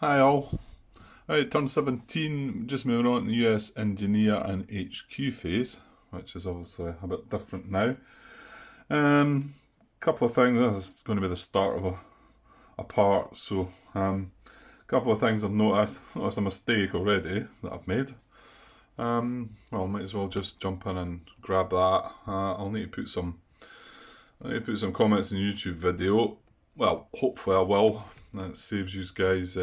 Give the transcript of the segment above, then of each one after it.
Hi all. Right, turn 17, just moving on to the US engineer and HQ phase, which is obviously a bit different now. Couple of things, this is going to be the start of a part, so couple of things I've noticed a mistake already that I've made. Well, might as well just jump in and grab that. I'll need to put some comments in the YouTube video. Well, hopefully I will. That saves you guys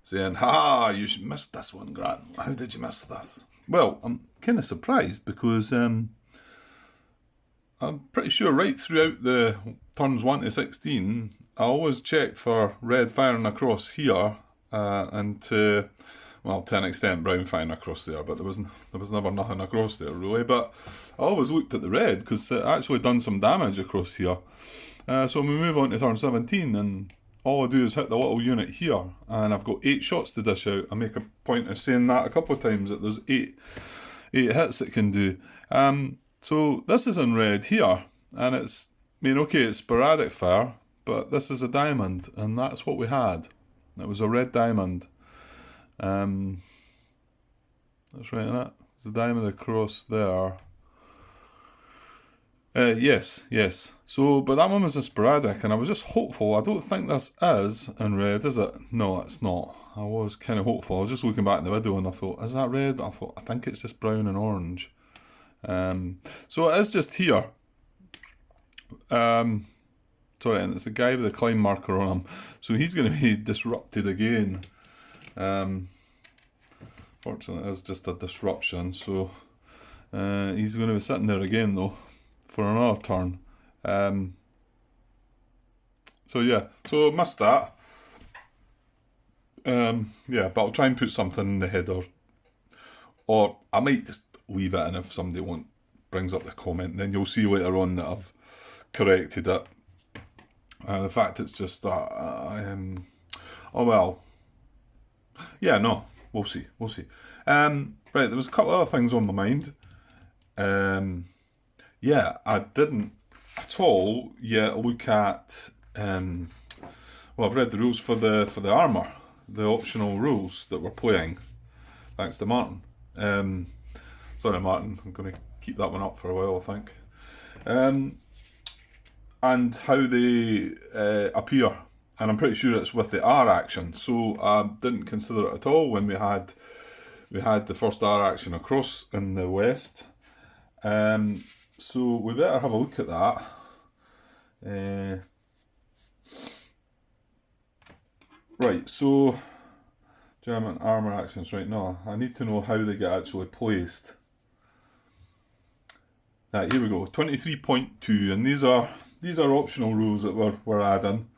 saying, "Ha! You missed this one, Grant. How did you miss this?" Well, I'm kind of surprised because I'm pretty sure right throughout the turns 1 to 16, I always checked for red firing across here and to an extent brown firing across there, but there was never nothing across there really. But I always looked at the red because it actually done some damage across here. So we move on to turn 17 and all I do is hit the little unit here, and I've got 8 shots to dish out. I make a point of saying that a couple of times, that there's 8 hits it can do. So this is in red here, and it's sporadic fire, but this is a diamond, and that's what we had. It was a red diamond. That's right, isn't it? There's a diamond across there. Yes. So, but that one was a sporadic, and I was just hopeful. I don't think this is in red, is it? No, it's not. I was kind of hopeful. I was just looking back in the video, and I thought, is that red? But I think it's just brown and orange. So it is just here. Sorry, and it's the guy with the climb marker on him. So he's going to be disrupted again. Fortunately, it's just a disruption. So he's going to be sitting there again, though, for another turn. So I missed that. But I'll try and put something in the header, or I might just leave it in if somebody brings up the comment. Then you'll see later on that I've corrected it. The fact it's just that. We'll see. Right, there was a couple of other things on my mind. I didn't at all yet look at. I've read the rules for the armour, the optional rules that we're playing. Thanks to Martin. Sorry, Martin. I'm going to keep that one up for a while, I think. And how they appear, and I'm pretty sure it's with the R action. So I didn't consider it at all when we had the first R action across in the west. So we better have a look at that. Right, so German armour actions, right now. I need to know how they get actually placed. Right, here we go, 23.2, and these are optional rules that we're adding.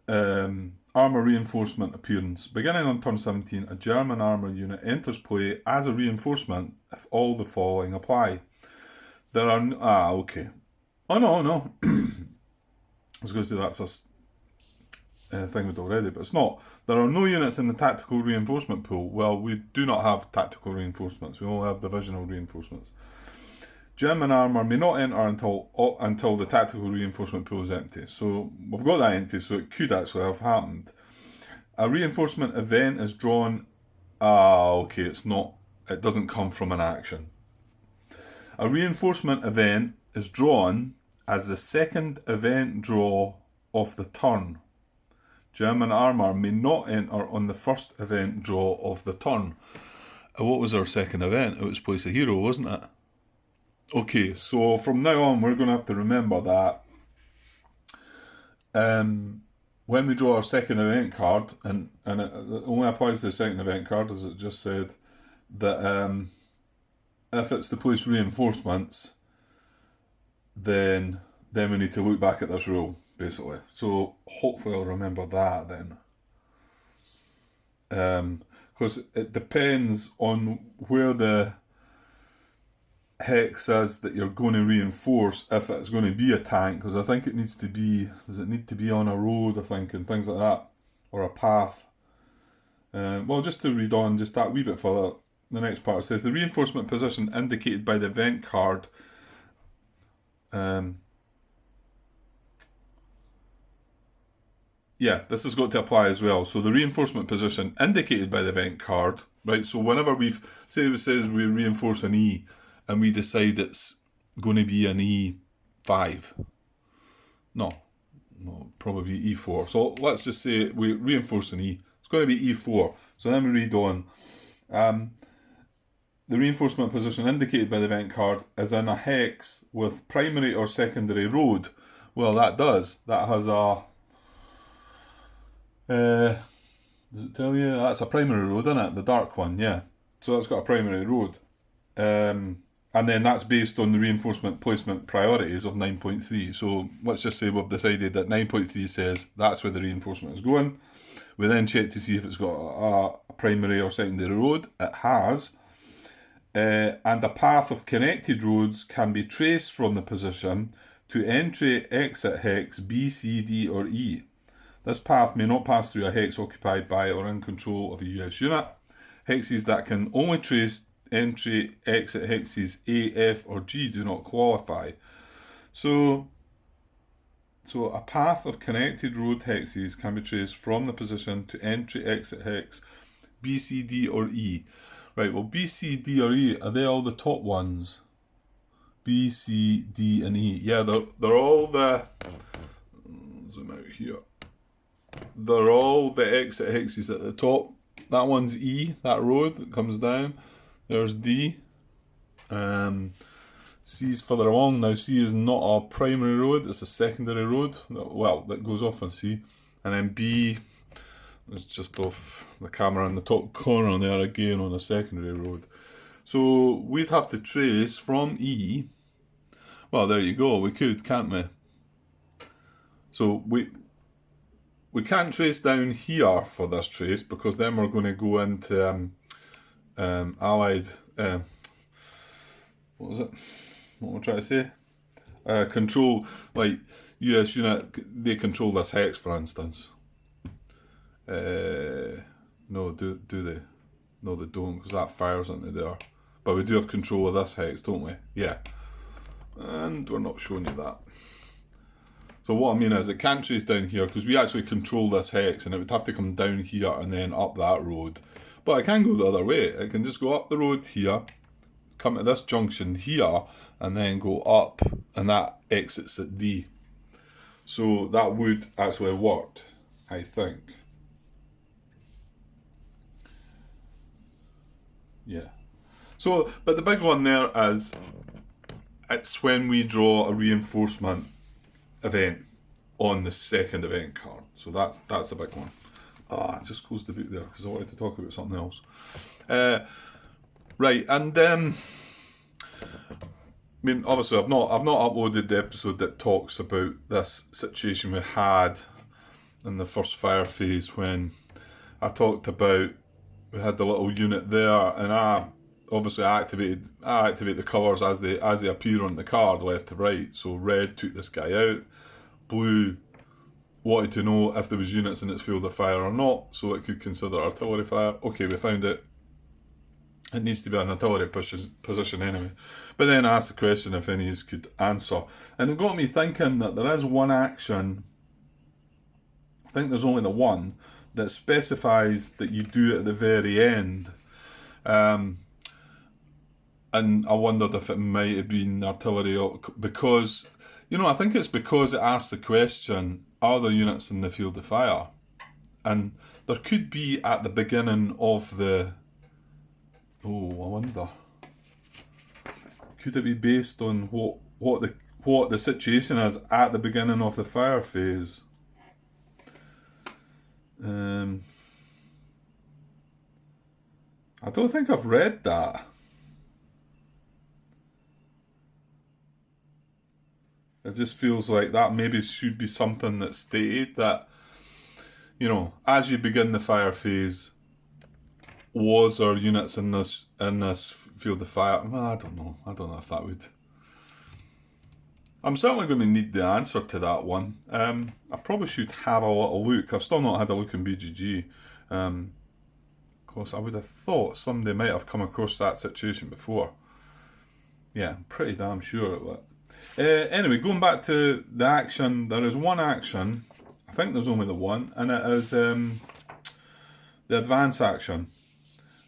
Armour reinforcement appearance. Beginning on turn 17, a German armour unit enters play as a reinforcement if all the following apply. There are... okay. Oh, no. I was going to say that's a thing with already, but it's not. There are no units in the tactical reinforcement pool. Well, we do not have tactical reinforcements. We only have divisional reinforcements. German armour may not enter until the tactical reinforcement pool is empty. So we've got that empty, so it could actually have happened. A reinforcement event is drawn... okay, it's not. It doesn't come from an action. A reinforcement event is drawn as the second event draw of the turn. German armour may not enter on the first event draw of the turn. What was our second event? It was place a hero, wasn't it? Okay, so from now on we're going to have to remember that when we draw our second event card, and it only applies to the second event card, as it just said, that if it's to place reinforcements, then we need to look back at this rule, basically. So hopefully I'll remember that then. Because it depends on where the hex is that you're going to reinforce, if it's going to be a tank, because I think it needs to be... Does it need to be on a road, I think, and things like that? Or a path? Just to read on just that wee bit further, the next part says, the reinforcement position indicated by the event card yeah, this has got to apply as well. So the reinforcement position indicated by the event card, right? So whenever say it says we reinforce an E and we decide it's going to be an E5. No, probably E4. So let's just say we reinforce an E. It's going to be E4. So then we read on. The reinforcement position indicated by the event card is in a hex with primary or secondary road. Well, that does. That has a... does it tell you? That's a primary road, isn't it? The dark one, yeah. So that's got a primary road. And then that's based on the reinforcement placement priorities of 9.3. So let's just say we've decided that 9.3 says that's where the reinforcement is going. We then check to see if it's got a primary or secondary road. It has. And a path of connected roads can be traced from the position to entry-exit hex B, C, D, or E. This path may not pass through a hex occupied by or in control of a US unit. Hexes that can only trace entry-exit hexes A, F, or G do not qualify. So a path of connected road hexes can be traced from the position to entry-exit hex B, C, D, or E. Right, well, B, C, D, or E, are they all the top ones? B, C, D, and E. Yeah, they're all the... Zoom out here. They're all the exit hexes at the top. That one's E, that road that comes down. There's D. C's further along. Now, C is not a primary road, it's a secondary road. Well, that goes off on C. And then B... It's just off the camera in the top corner there again on a secondary road. So we'd have to trace from E. Well, there you go. We could, can't we? So we can't trace down here for this trace because then we're going to go into Allied. What was it? What am I trying to say? Control, like US unit. They control this hex, for instance. No, do they? No, they don't, because that fires into there. But we do have control of this hex, don't we? Yeah. And we're not showing you that. So what I mean is it can't trace down here, because we actually control this hex, and it would have to come down here and then up that road. But it can go the other way. It can just go up the road here, come to this junction here, and then go up, and that exits at D. So that would actually have worked, I think. Yeah. So, but the big one there is, it's when we draw a reinforcement event on the second event card. So that's a big one. I just closed the book there because I wanted to talk about something else. Right, and I mean, obviously, I've not uploaded the episode that talks about this situation we had in the first fire phase when I talked about we had the little unit there, and I activate the colours as they appear on the card, left to right. So red took this guy out, blue wanted to know if there was units in its field of fire or not, so it could consider artillery fire. Okay, we found it. It needs to be an artillery position anyway. But then I asked the question if any of you could answer, and it got me thinking that there is one action. I think there's only the one that specifies that you do it at the very end. And I wondered if it might have been artillery, because, I think it's because it asked the question, are there units in the field of fire? And there could be at the beginning of the... Oh, I wonder. Could it be based on what the situation is at the beginning of the fire phase? I don't think I've read that. It just feels like that maybe should be something that's stated that, as you begin the fire phase, was there units in this field of fire? Well, I don't know if that would... I'm certainly going to need the answer to that one. I probably should have a little look. I've still not had a look in BGG. Because I would have thought somebody might have come across that situation before. Yeah, I'm pretty damn sure it would. Anyway, going back to the action, there is one action I think there's only the one, and it is the advance action.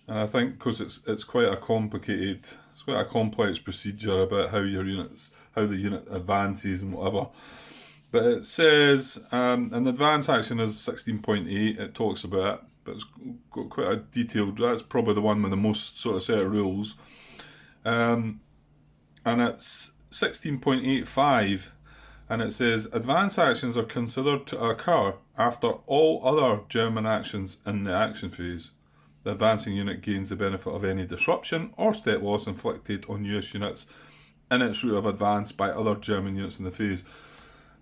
And I think because it's quite a complicated, it's quite a complex procedure about how the unit advances and whatever. But it says an advance action is 16.8. It talks about it, but it's got quite a detailed. That's probably the one with the most sort of set of rules. And it's 16.85, and it says advance actions are considered to occur after all other German actions in the action phase. The advancing unit gains the benefit of any disruption or step loss inflicted on US units in its route of advance by other German units in the phase.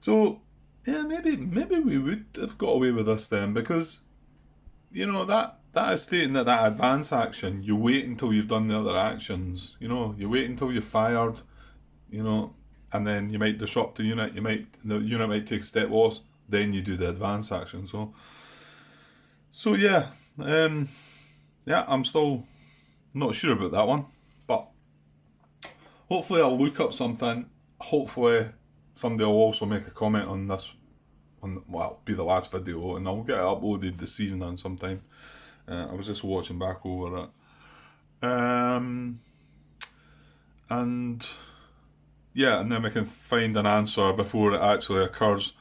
So, yeah, maybe we would have got away with this then, because, that is stating that advance action, you wait until you've done the other actions, you wait until you've fired, and then you might disrupt the unit, the unit might take a step loss, then you do the advance action. So yeah, I'm still not sure about that one, but hopefully I'll look up something. Hopefully somebody will also make a comment on this, it'll be the last video, and I'll get it uploaded this evening sometime. I was just watching back over it. And then we can find an answer before it actually occurs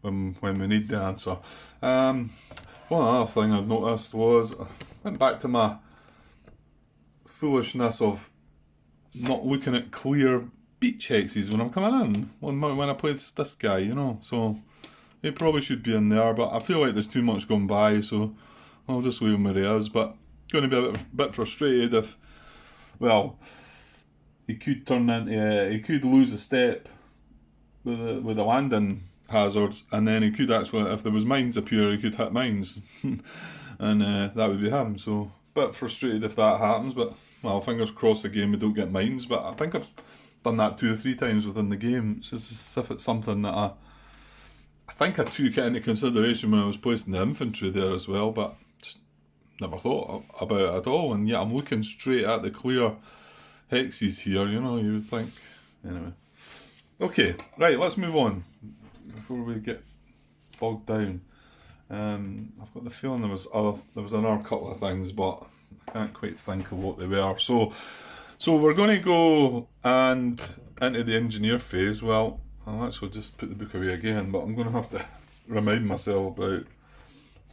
when we need the answer. One other thing I've noticed was, I went back to my foolishness of not looking at clear beach hexes when I'm coming in, when I play this guy, so he probably should be in there, but I feel like there's too much going by, so I'll just leave him where he is. But going to be a bit frustrated if, he could lose a step with the landing hazards, and then he could actually, if there was mines appear, he could hit mines, and that would be him. So a bit frustrated if that happens, but fingers crossed the game we don't get mines. But I think I've done that 2 or 3 times within the game. It's just as if it's something that I think I took it into consideration when I was placing the infantry there as well, but just never thought about it at all. And yeah, I'm looking straight at the clear hexes here, you would think. Anyway. Okay, right, let's move on before we get bogged down. I've got the feeling there was another couple of things, but I can't quite think of what they were. So we're going to go into the engineer phase. Well, I'll actually just put the book away again, but I'm going to have to remind myself about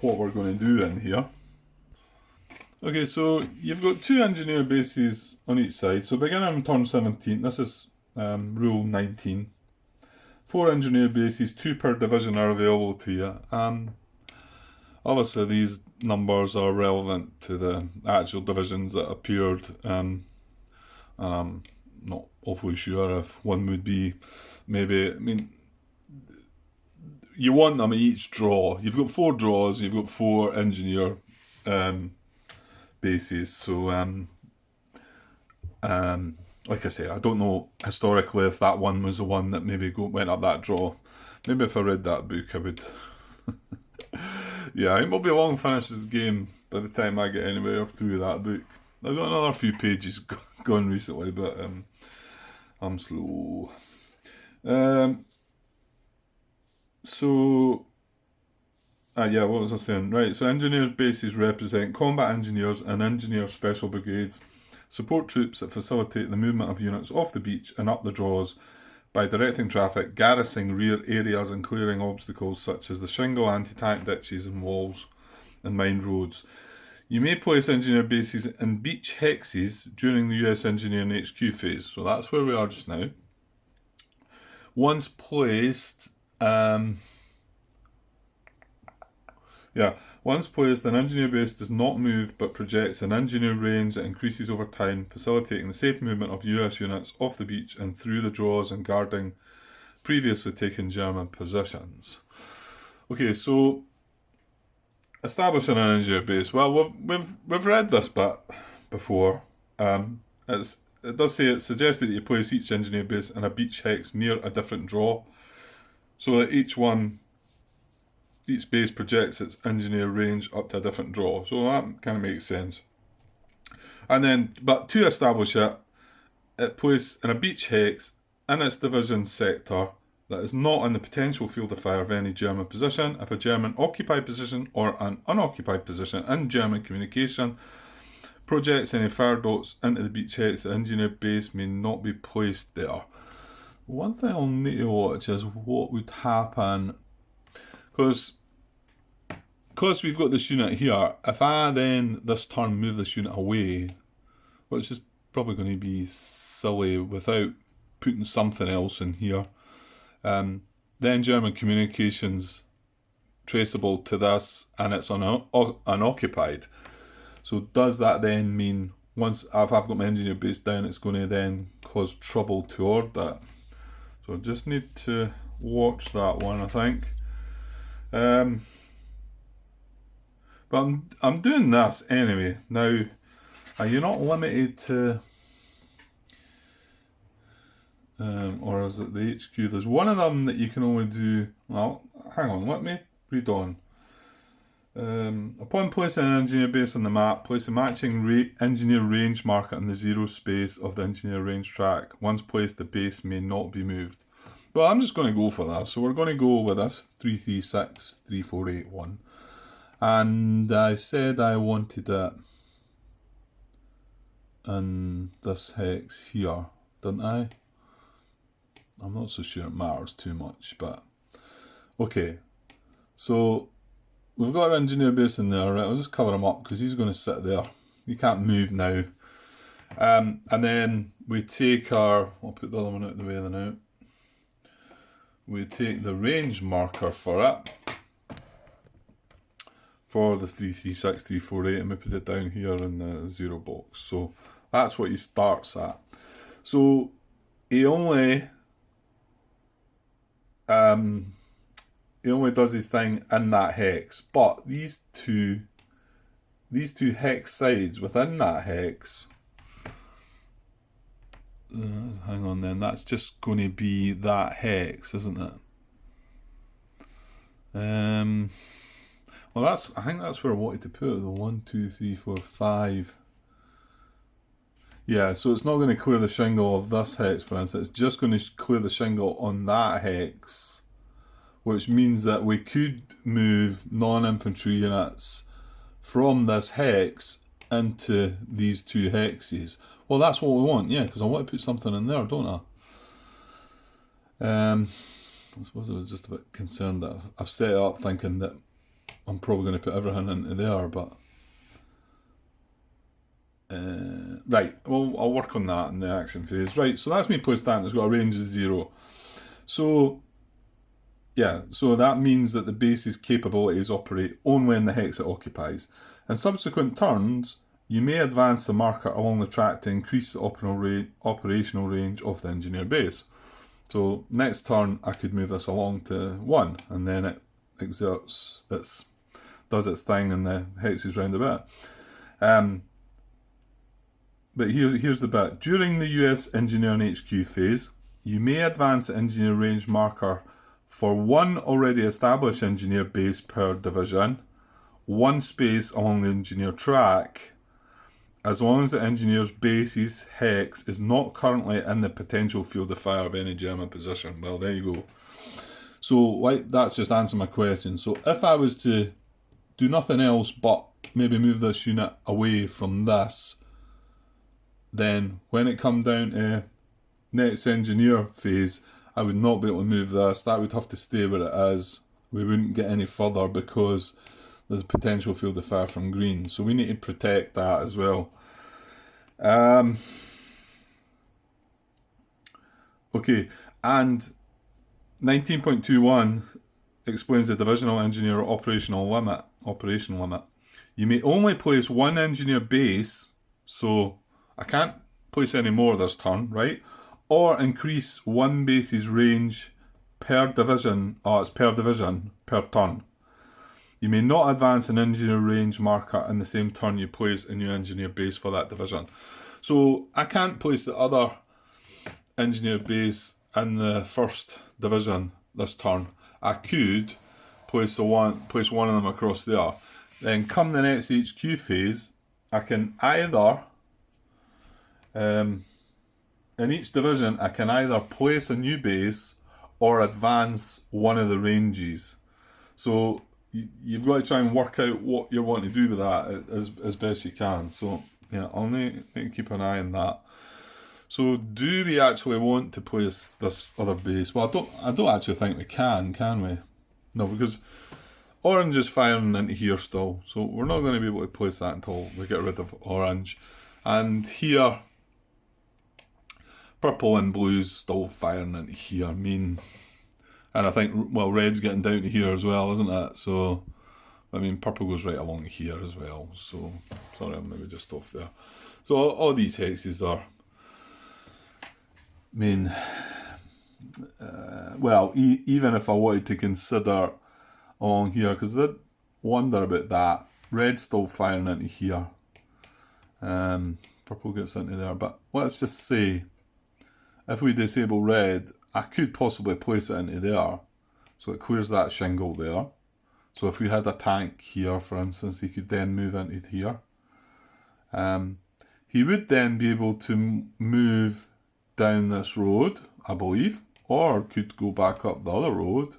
what we're going to do in here. Okay, so you've got 2 engineer bases on each side. So beginning on turn 17, this is rule 19. 4 engineer bases, 2 per division, are available to you. Obviously, these numbers are relevant to the actual divisions that appeared, and I'm not awfully sure if one would be you want them at each draw. You've got 4 draws, you've got 4 engineer bases, so like I say, I don't know historically if that one was the one that maybe went up that draw. Maybe if I read that book I would yeah, it will be a long finish this game by the time I get anywhere through that book. I've got another few pages gone recently, but I'm slow. What was I saying? Right, so engineers bases represent combat engineers and engineer special brigades, support troops that facilitate the movement of units off the beach and up the draws by directing traffic, garrisoning rear areas and clearing obstacles such as the shingle, anti-tank ditches and walls and mined roads. You may place engineer bases in beach hexes during the US Engineering HQ phase. So that's where we are just now. Once placed, an engineer base does not move but projects an engineer range that increases over time, facilitating the safe movement of US units off the beach and through the draws and guarding previously taken German positions. Okay, so establishing an engineer base. Well, we've read this bit before. It does say it's suggested that you place each engineer base in a beach hex near a different draw, so that each base projects its engineer range up to a different draw. So that kind of makes sense. And then, but to establish it placed in a beach hex in its division sector that is not in the potential field of fire of any German position. If a German occupied position or an unoccupied position in German communication projects any fire dots into the beachheads, the engineer base may not be placed there. One thing I'll need to watch is what would happen, because we've got this unit here. If I then this turn move this unit away, which is probably going to be silly without putting something else in here, then German communications traceable to this, and it's unoccupied. So does that then mean once if I've got my engineer base down, it's going to then cause trouble toward that? So I just need to watch that one, I think. But I'm doing this anyway. Now, you're not limited to, or is it the HQ? There's one of them that you can only do. Well, hang on, let me read on. Upon placing an engineer base on the map, place a matching engineer range marker in the zero space of the engineer range track. Once placed, the base may not be moved. Well, I'm just going to go for that. So we're going to go with this 336 3481. And I said I wanted it in this hex here, didn't I? I'm not so sure it matters too much, but okay. So we've got our engineer base in there, right? I'll just cover him up because he's going to sit there. He can't move now. And then we take our, I'll put the other one out of the way now. We take the range marker for it, for the 336 348, and we put it down here in the zero box. So that's what he starts at. So he only does his thing in that hex, but these two hex sides within that hex, hang on then, that's just going to be that hex, isn't it? Well, I think that's where I wanted to put it, the 1, 2, 3, 4, 5. Yeah, so it's not going to clear the shingle of this hex, for instance. It's just going to clear the shingle on that hex, which means that we could move non-infantry units from this hex into these two hexes. Well, that's what we want, yeah, because I want to put something in there, don't I? I suppose I was just a bit concerned that I've set it up thinking that I'm probably going to put everything into there, but right, well, I'll work on that in the action phase. Right, so that's me placed down. It's got a range of 0. So yeah, so that means that the base's capabilities operate only in the hex it occupies. In subsequent turns, you may advance the marker along the track to increase the operational range of the engineer base. So next turn, I could move this along to 1, and then it does its thing, and the hexes round about. But here's the bit. During the US Engineering HQ phase, you may advance the engineer range marker for one already established engineer base per division, one space along the engineer track, as long as the engineer's base's hex is not currently in the potential field of fire of any German position. Well, there you go. So that's just answering my question. So if I was to do nothing else but maybe move this unit away from this, then when it come down to next engineer phase, I would not be able to move this. That would have to stay where it is. We wouldn't get any further because there's a potential field of fire from green. So we need to protect that as well. Okay, and 19.21 explains the divisional engineer operational limit. You may only place one engineer base, so I can't place any more this turn, right? Or increase one base's range per division. Oh, it's per division, per turn. You may not advance an engineer range marker in the same turn you place a new engineer base for that division. So I can't place the other engineer base in the first division this turn. I could place one of them across there. Then come the next HQ phase, I can either in each division I can either place a new base or advance one of the ranges. So you've got to try and work out what you're wanting to do with that as best you can. So yeah, I'll need to keep an eye on that. So do we actually want to place this other base? Well, I don't actually think we can we? No, because orange is firing into here still, so we're not going to be able to place that until we get rid of orange. And here, purple and blue's still firing into here. And I think, well, red's getting down to here as well, isn't it? So, I mean, purple goes right along here as well. So, sorry, I'm maybe just off there. So all these hexes are, well, even if I wanted to consider along here, because I did wonder about that. Red's still firing into here. Purple gets into there. But let's just say, if we disable red, I could possibly place it into there. So it clears that shingle there. So if we had a tank here, for instance, he could then move into here. He would then be able to move down this road, I believe, or could go back up the other road,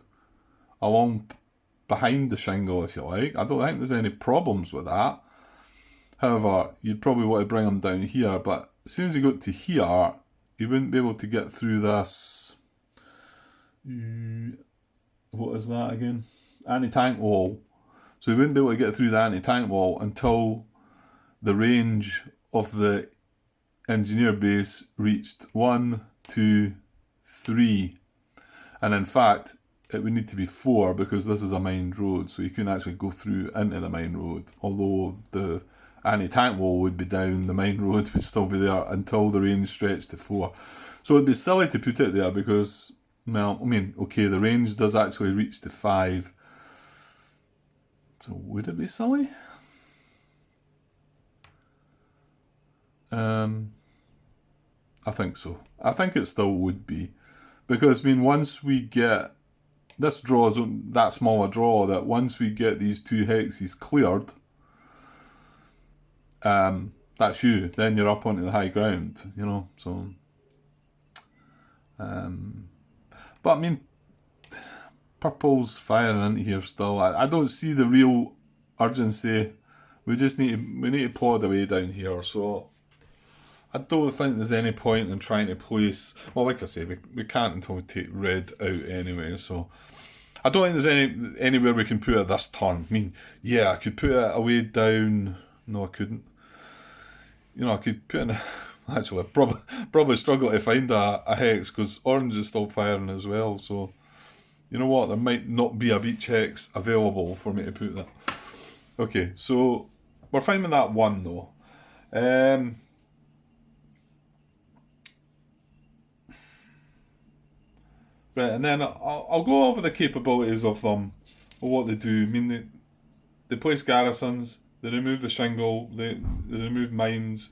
along behind the shingle, if you like. I don't think there's any problems with that. However, you'd probably want to bring him down here, but as soon as he got to here, he wouldn't be able to get through this. What is that again? Anti-tank wall. So he wouldn't be able to get through the anti-tank wall until the range of the engineer base reached 1, 2, 3. And in fact, it would need to be 4 because this is a mined road, so you couldn't actually go through into the mine road. Although the anti-tank wall would be down, the mine road would still be there until the range stretched to 4. So it'd be silly to put it there because, well, I mean, okay, the range does actually reach to 5. So would it be silly? I think so. I think it still would be. Because, I mean, once we get... This draw is that small a draw that once we get these 2 hexes cleared, that's you. Then you're up onto the high ground, you know, so... but, I mean, purple's firing into here still. I don't see the real urgency. We need to plod away down here, so... I don't think there's any point in trying to place... Well, like I say, we can't until we take red out anyway, so... I don't think there's anywhere we can put it this turn. I mean, yeah, I could put it away down... No, I couldn't. You know, I could put in... Actually, I'd probably struggle to find a hex, because orange is still firing as well, so... You know what, there might not be a beach hex available for me to put that. Okay, so... We're fine with that one, though. Right, and then I'll go over the capabilities of them, or what they do. I mean, they place garrisons, they remove the shingle, they remove mines,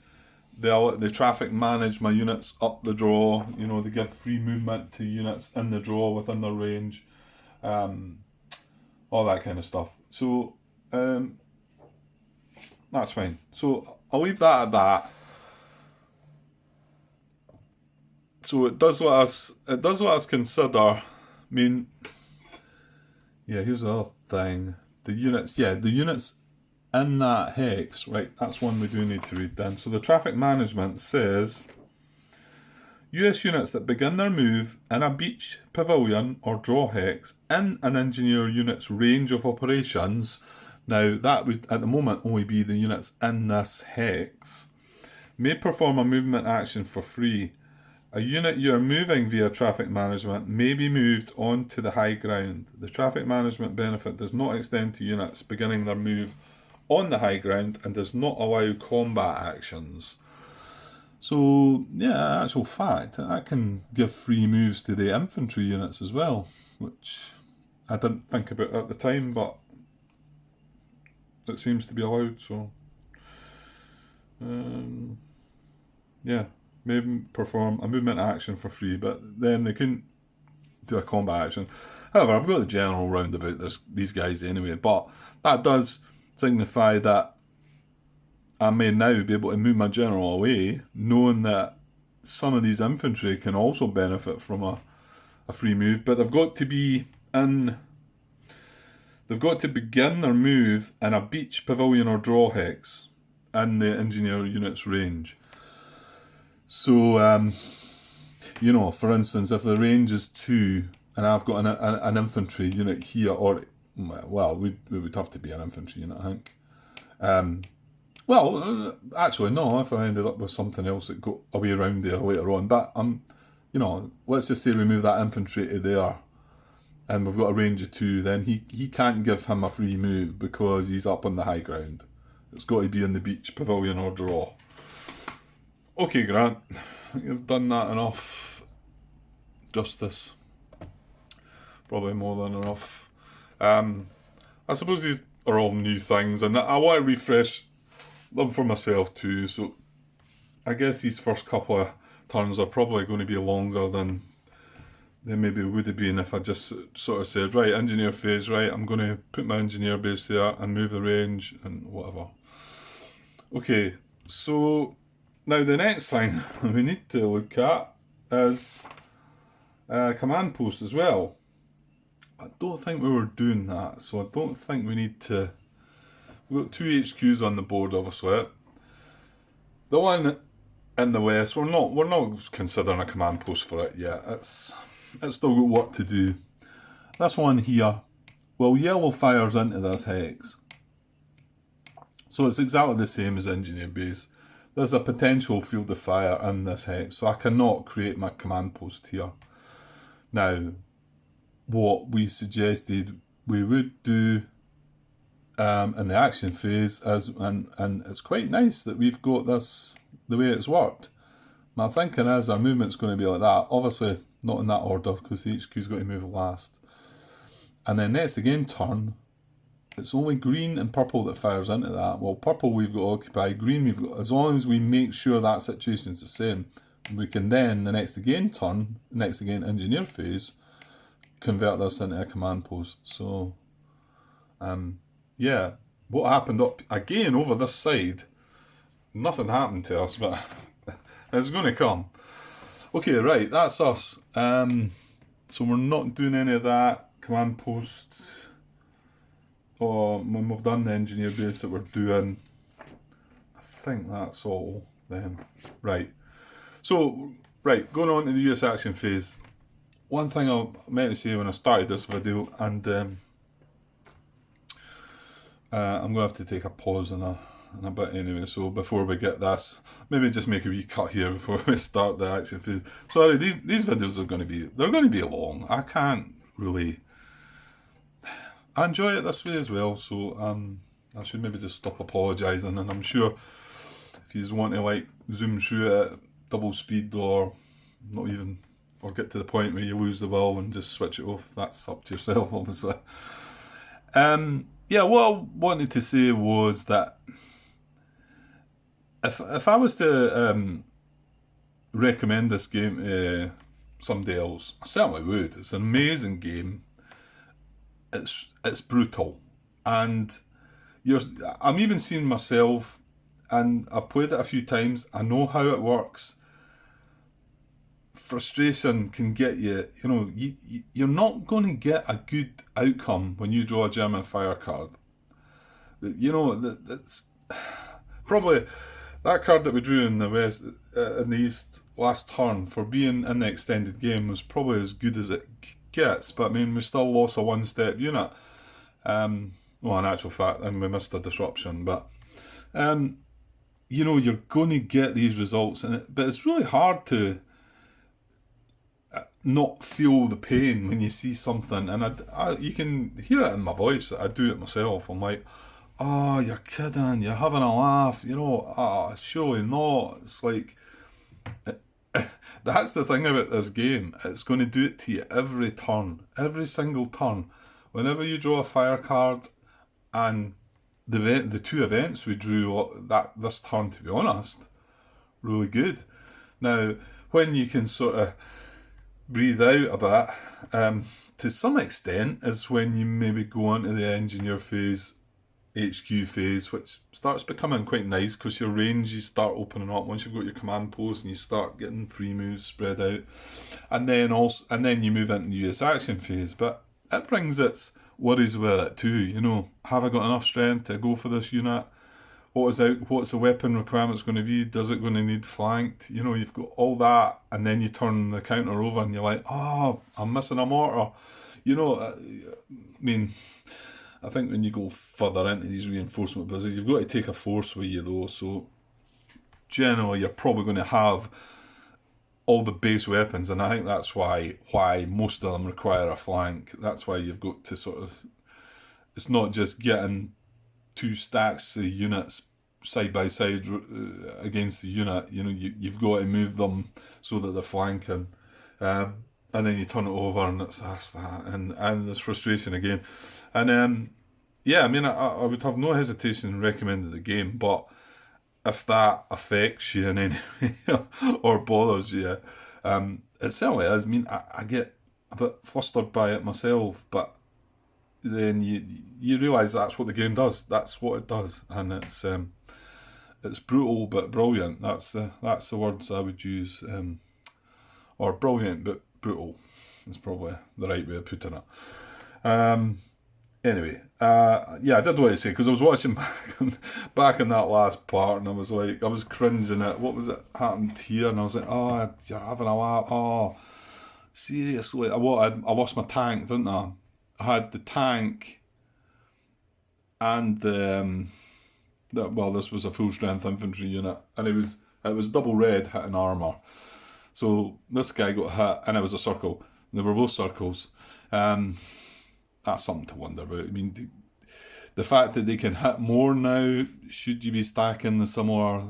they traffic manage my units up the draw. You know, they give free movement to units in the draw within their range, all that kind of stuff. So that's fine. So I'll leave that at that. So it does let us consider. I mean, yeah. Here's the other thing: the units. Yeah, the units in that hex. Right, that's one we do need to read then. So the traffic management says, U.S. units that begin their move in a beach, pavilion, or draw hex in an engineer unit's range of operations. Now that would at the moment only be the units in this hex. May perform a movement action for free. A unit you are moving via traffic management may be moved onto the high ground. The traffic management benefit does not extend to units beginning their move on the high ground and does not allow combat actions. So, yeah, actual fact, that can give free moves to the infantry units as well, which I didn't think about at the time, but it seems to be allowed, so... yeah. Maybe perform a movement action for free, but then they couldn't do a combat action. However, I've got the general round about these guys anyway, but that does signify that I may now be able to move my general away, knowing that some of these infantry can also benefit from a free move, but they've got to be in. They've got to begin their move in a beach, pavilion, or draw hex in the engineer unit's range. So, for instance, if the range is 2 and I've got an infantry unit here, or, well, we would have to be an infantry unit, I think. Actually, no, if I ended up with something else that got away around there later on. But, let's just say we move that infantry to there and we've got a range of 2, then he can't give him a free move because he's up on the high ground. It's got to be in the beach, pavilion, or draw. Okay, Grant, you've done that enough justice. Probably more than enough. I suppose these are all new things, and I want to refresh them for myself too, so I guess these first couple of turns are probably going to be longer than they maybe would have been if I just sort of said, right, engineer phase, right, I'm going to put my engineer base there and move the range and whatever. Okay, so now the next thing we need to look at is command posts as well. I don't think we were doing that, so I don't think we need to. We've got 2 HQs on the board, obviously. The one in the west, we're not considering a command post for it yet. It's still got work to do. This one here, well, yellow fires into this hex. So it's exactly the same as engineer base. There's a potential field of fire in this hex, so I cannot create my command post here. Now, what we suggested we would do in the action phase is, and it's quite nice that we've got this the way it's worked. My thinking is our movement's going to be like that. Obviously, not in that order because the HQ's got to move last. And then next again turn, it's only green and purple that fires into that. Well, purple we've got to occupy, green we've got, as long as we make sure that situation's the same, we can then, the next again turn, next again engineer phase, convert this into a command post. So, yeah, what happened up again over this side, nothing happened to us, but it's going to come. Okay, right, that's us. So we're not doing any of that command post, or when we've done the engineer base that we're doing. I think that's all then. Right. So, right, going on to the US action phase. One thing I meant to say when I started this video, and I'm going to have to take a pause in a bit anyway, so before we get this, maybe just make a wee cut here before we start the action phase. Sorry, these videos are going to be long. I can't really, I enjoy it this way as well, so I should maybe just stop apologising, and I'm sure if you want to like zoom through it at double speed or not even, or get to the point where you lose the will and just switch it off, that's up to yourself obviously. Yeah, what I wanted to say was that if I was to recommend this game to somebody else, I certainly would. It's an amazing game. It's brutal, and I'm even seeing myself, and I've played it a few times. I know how it works. Frustration can get you. You're not going to get a good outcome when you draw a German fire card. That's probably that card that we drew in the west, in the east last turn, for being in the extended game was probably as good as it gets. But I mean, we still lost a one-step unit. Well, in actual fact, and we missed a disruption. But you're going to get these results, but it's really hard to not feel the pain when you see something, and you can hear it in my voice that I do it myself. I'm like, oh, you're kidding, you're having a laugh, surely not. It's like, that's the thing about this game, it's going to do it to you every turn, every single turn. Whenever you draw a fire card, and the 2 events we drew this turn, to be honest, really good. Now, when you can sort of breathe out a bit, to some extent, is when you maybe go into the engineer phase HQ phase, which starts becoming quite nice because your ranges start opening up once you've got your command post and you start getting free moves spread out, and then you move into the US action phase. But it brings its worries with it too. You know, have I got enough strength to go for this unit? What's the weapon requirements going to be? Does it going to need flanked? You know, you've got all that, and then you turn the counter over and you're like, oh, I'm missing a mortar. You know, I mean, I think when you go further into these reinforcement blizzards, you've got to take a force with you though. So generally, you're probably going to have all the base weapons, and I think that's why most of them require a flank. That's why you've got to sort of. It's not just getting 2 stacks of units side by side against the unit. You know, you've got to move them so that they're flanking. And then you turn it over and that's that, and there's frustration again. And yeah, I mean, I would have no hesitation in recommending the game, but if that affects you in any way or bothers you, it certainly is. I mean, I get a bit flustered by it myself, but then you realise that's what the game does. That's what it does, and it's brutal but brilliant. That's the words I would use, or brilliant but brutal is probably the right way of putting it. Anyway, yeah, I did want to say, because I was watching back in that last part, and I was cringing at what was it happened here, and I was like, oh, you're having a laugh. Oh, seriously, I lost my tank, didn't I? I had the tank and this was a full strength infantry unit, and it was double red hitting armour. So this guy got hit, and it was a circle. They were both circles. That's something to wonder about. I mean, the fact that they can hit more now, should you be stacking the similar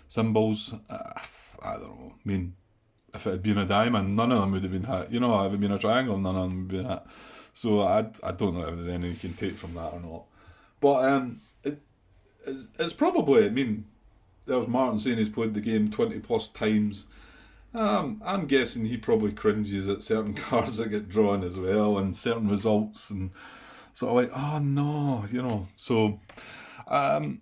symbols? I don't know. I mean, if it had been a diamond, none of them would have been hit. You know, if it had been a triangle, none of them would have been hit. So I don't know if there's anything you can take from that or not. But it's probably, I mean, there's Martin saying he's played the game 20 plus times. I'm guessing he probably cringes at certain cards that get drawn as well, and certain results, and sort of like, oh no, you know. So, I'm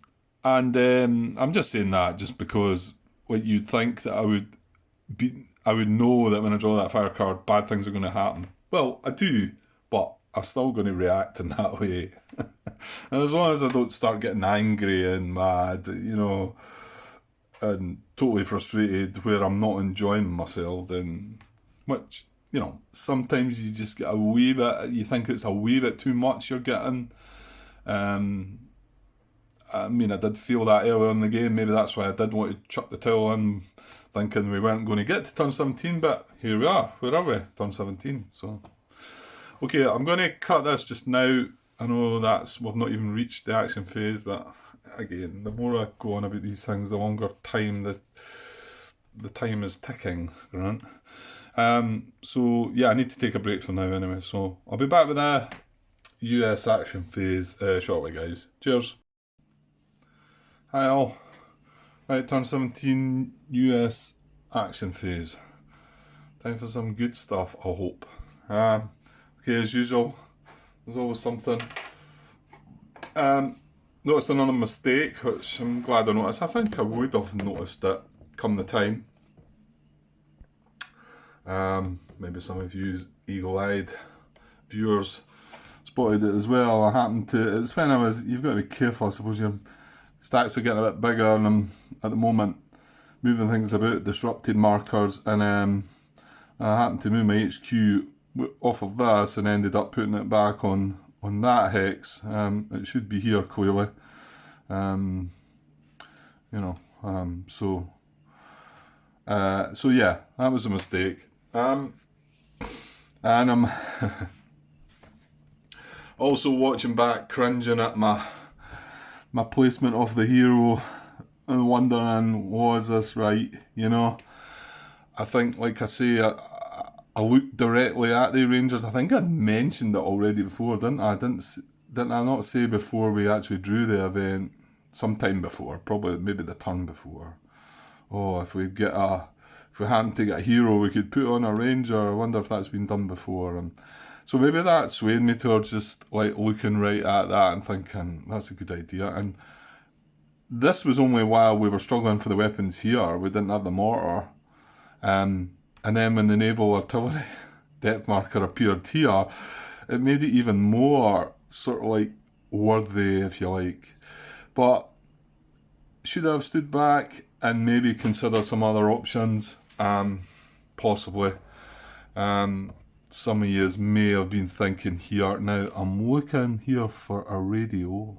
just saying that just because what you'd think that I would know that when I draw that fire card, bad things are going to happen. Well, I do, but I'm still going to react in that way. And as long as I don't start getting angry and mad, you know, and totally frustrated where I'm not enjoying myself, then, which, you know, sometimes you just get a wee bit, you think it's a wee bit too much you're getting. I mean, I did feel that earlier in the game. Maybe that's why I did want to chuck the towel in, thinking we weren't going to get to turn 17, but here we are. Where are we? Turn 17. So, okay, I'm going to cut this just now. I know we've not even reached the action phase, but again, the more I go on about these things, the longer time the time is ticking, Grant. So yeah, I need to take a break for now anyway. So I'll be back with the US action phase shortly, guys. Cheers. Hi all. Right, turn 17 US action phase. Time for some good stuff, I hope. Okay, as usual, there's always something. Noticed another mistake, which I'm glad I noticed. I think I would have noticed it come the time. Maybe some of you eagle-eyed viewers spotted it as well. It's when you've got to be careful, I suppose. Your stacks are getting a bit bigger, and I'm, at the moment, moving things about, disrupted markers, and I happened to move my HQ off of this and ended up putting it back on that hex. It should be here clearly. So yeah, that was a mistake. And I'm also watching back, cringing at my placement of the hero and wondering, was this right? You know, I think, like I say, I looked directly at the Rangers. I think I'd mentioned it already before, didn't I? Didn't I not say before we actually drew the event? Sometime before, probably maybe the turn before. Oh, if we hadn't to get a hero, we could put on a Ranger. I wonder if that's been done before. So maybe that swayed me towards just like looking right at that and thinking that's a good idea. And this was only while we were struggling for the weapons here. We didn't have the mortar. And then when the naval artillery depth marker appeared here, it made it even more sort of like worthy, if you like. But should I have stood back and maybe consider some other options? Possibly. Some of you may have been thinking here. Now, I'm looking here for a radio.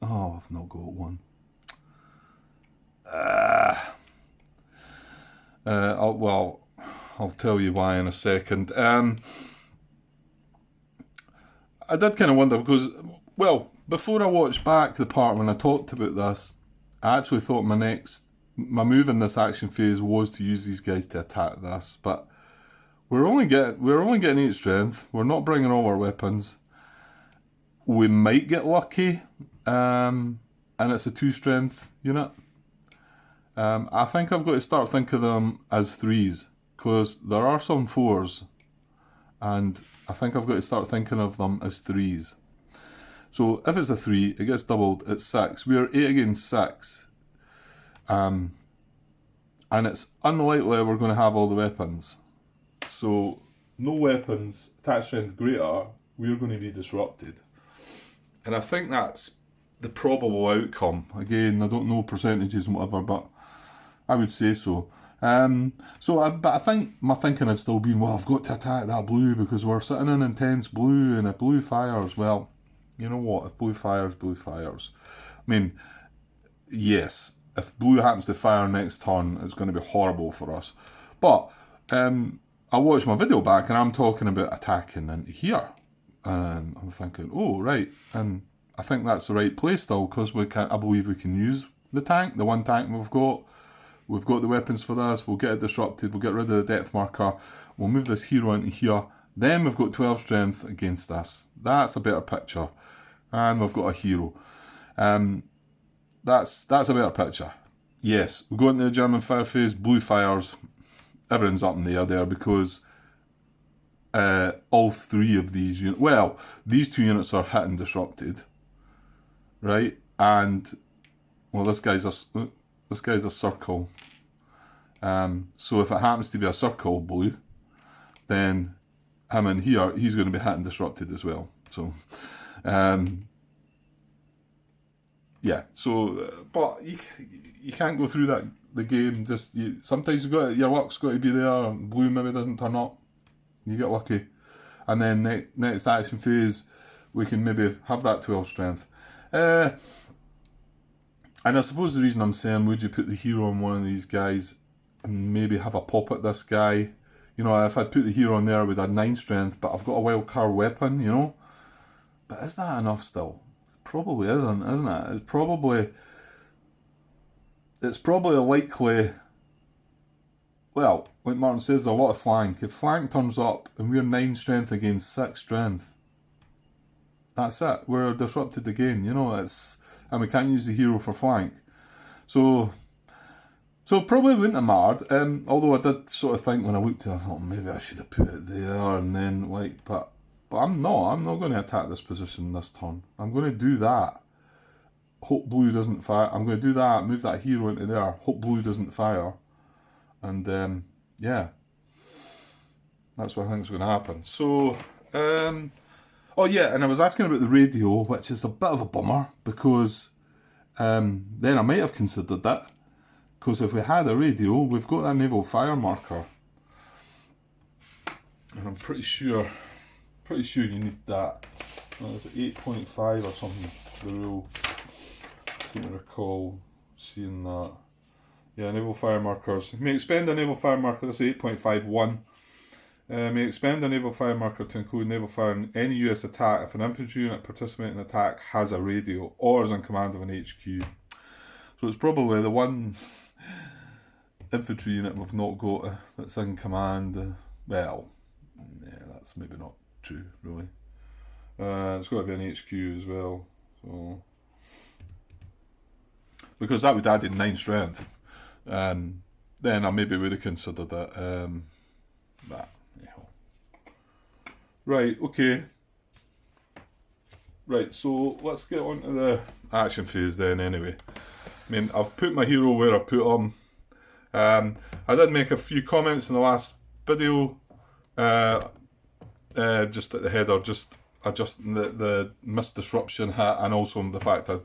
Oh, I've not got one. I'll tell you why in a second. I did kind of wonder because, well, before I watched back the part when I talked about this, I actually thought my move in this action phase was to use these guys to attack this, but we're only getting 8 strength. We're not bringing all our weapons. We might get lucky, and it's a 2 strength unit. I think I've got to start thinking of them as 3s because there are some 4s, and I think I've got to start thinking of them as 3s. So if it's a 3, it gets doubled. It's 6. We are 8 against 6, and it's unlikely we're going to have all the weapons. So no weapons, attack strength greater, we're going to be disrupted. And I think that's the probable outcome. Again, I don't know percentages and whatever, but I would say so. But I think my thinking had still been, well, I've got to attack that blue because we're sitting in intense blue, and if blue fires, well, you know what? If blue fires, blue fires. I mean, yes, if blue happens to fire next turn, it's going to be horrible for us. But I watched my video back and I'm talking about attacking into here. I'm thinking, oh, right. And I think that's the right play still because I believe we can use the tank, the one tank we've got. We've got the weapons for this. We'll get it disrupted. We'll get rid of the depth marker. We'll move this hero into here. Then we've got 12 strength against this. That's a better picture. And we've got a hero. That's a better picture. Yes, we go into the German fire phase. Blue fires. Everyone's up in the air there because all 3 of these units... Well, these 2 units are hit and disrupted. Right? And, well, this guy's a circle. So if it happens to be a circle blue, then him in here, he's going to be hit and disrupted as well. So, yeah. So, but you can't go through the game. Sometimes your luck's got to be there. Blue maybe doesn't turn up. You get lucky, and then next action phase, we can maybe have that 12 strength. And I suppose the reason I'm saying, would you put the hero on one of these guys and maybe have a pop at this guy? You know, if I'd put the hero on there with a 9 strength, but I've got a wild card weapon, you know? But is that enough still? It probably isn't it? It's probably a likely... Well, like Martin says, a lot of flank. If flank turns up and we're 9 strength against 6 strength, that's it. We're disrupted again, you know, and we can't use the hero for flank. So probably wouldn't have mattered. Although I did sort of think when I looked at it, I thought maybe I should have put it there and then but I'm not going to attack this position this turn. I'm going to do that. Hope blue doesn't fire. I'm going to do that, move that hero into there. Hope blue doesn't fire. And yeah. That's what I think is going to happen. So, oh yeah, and I was asking about the radio, which is a bit of a bummer because then I might have considered that. Because if we had a radio, we've got that naval fire marker. And I'm pretty sure you need that. Well, is it 8.5 or something? The rule. I seem to recall seeing that. Yeah, naval fire markers. May expend a naval fire marker, this is 8.51. May expend a naval fire marker to include naval fire in any US attack if an infantry unit participating in the attack has a radio or is in command of an HQ. So it's probably the one infantry unit we've not got that's in command. Well, yeah, that's maybe not true, really. It's got to be an HQ as well. So, because that would add in 9 strength. Then I maybe would have considered it. But, yeah. Right, okay. Right, so let's get on to the action phase then anyway. I mean, I've put my hero where I've put him. I did make a few comments in the last video, just at the header, just adjusting the missed disruption hit, and also the fact I'd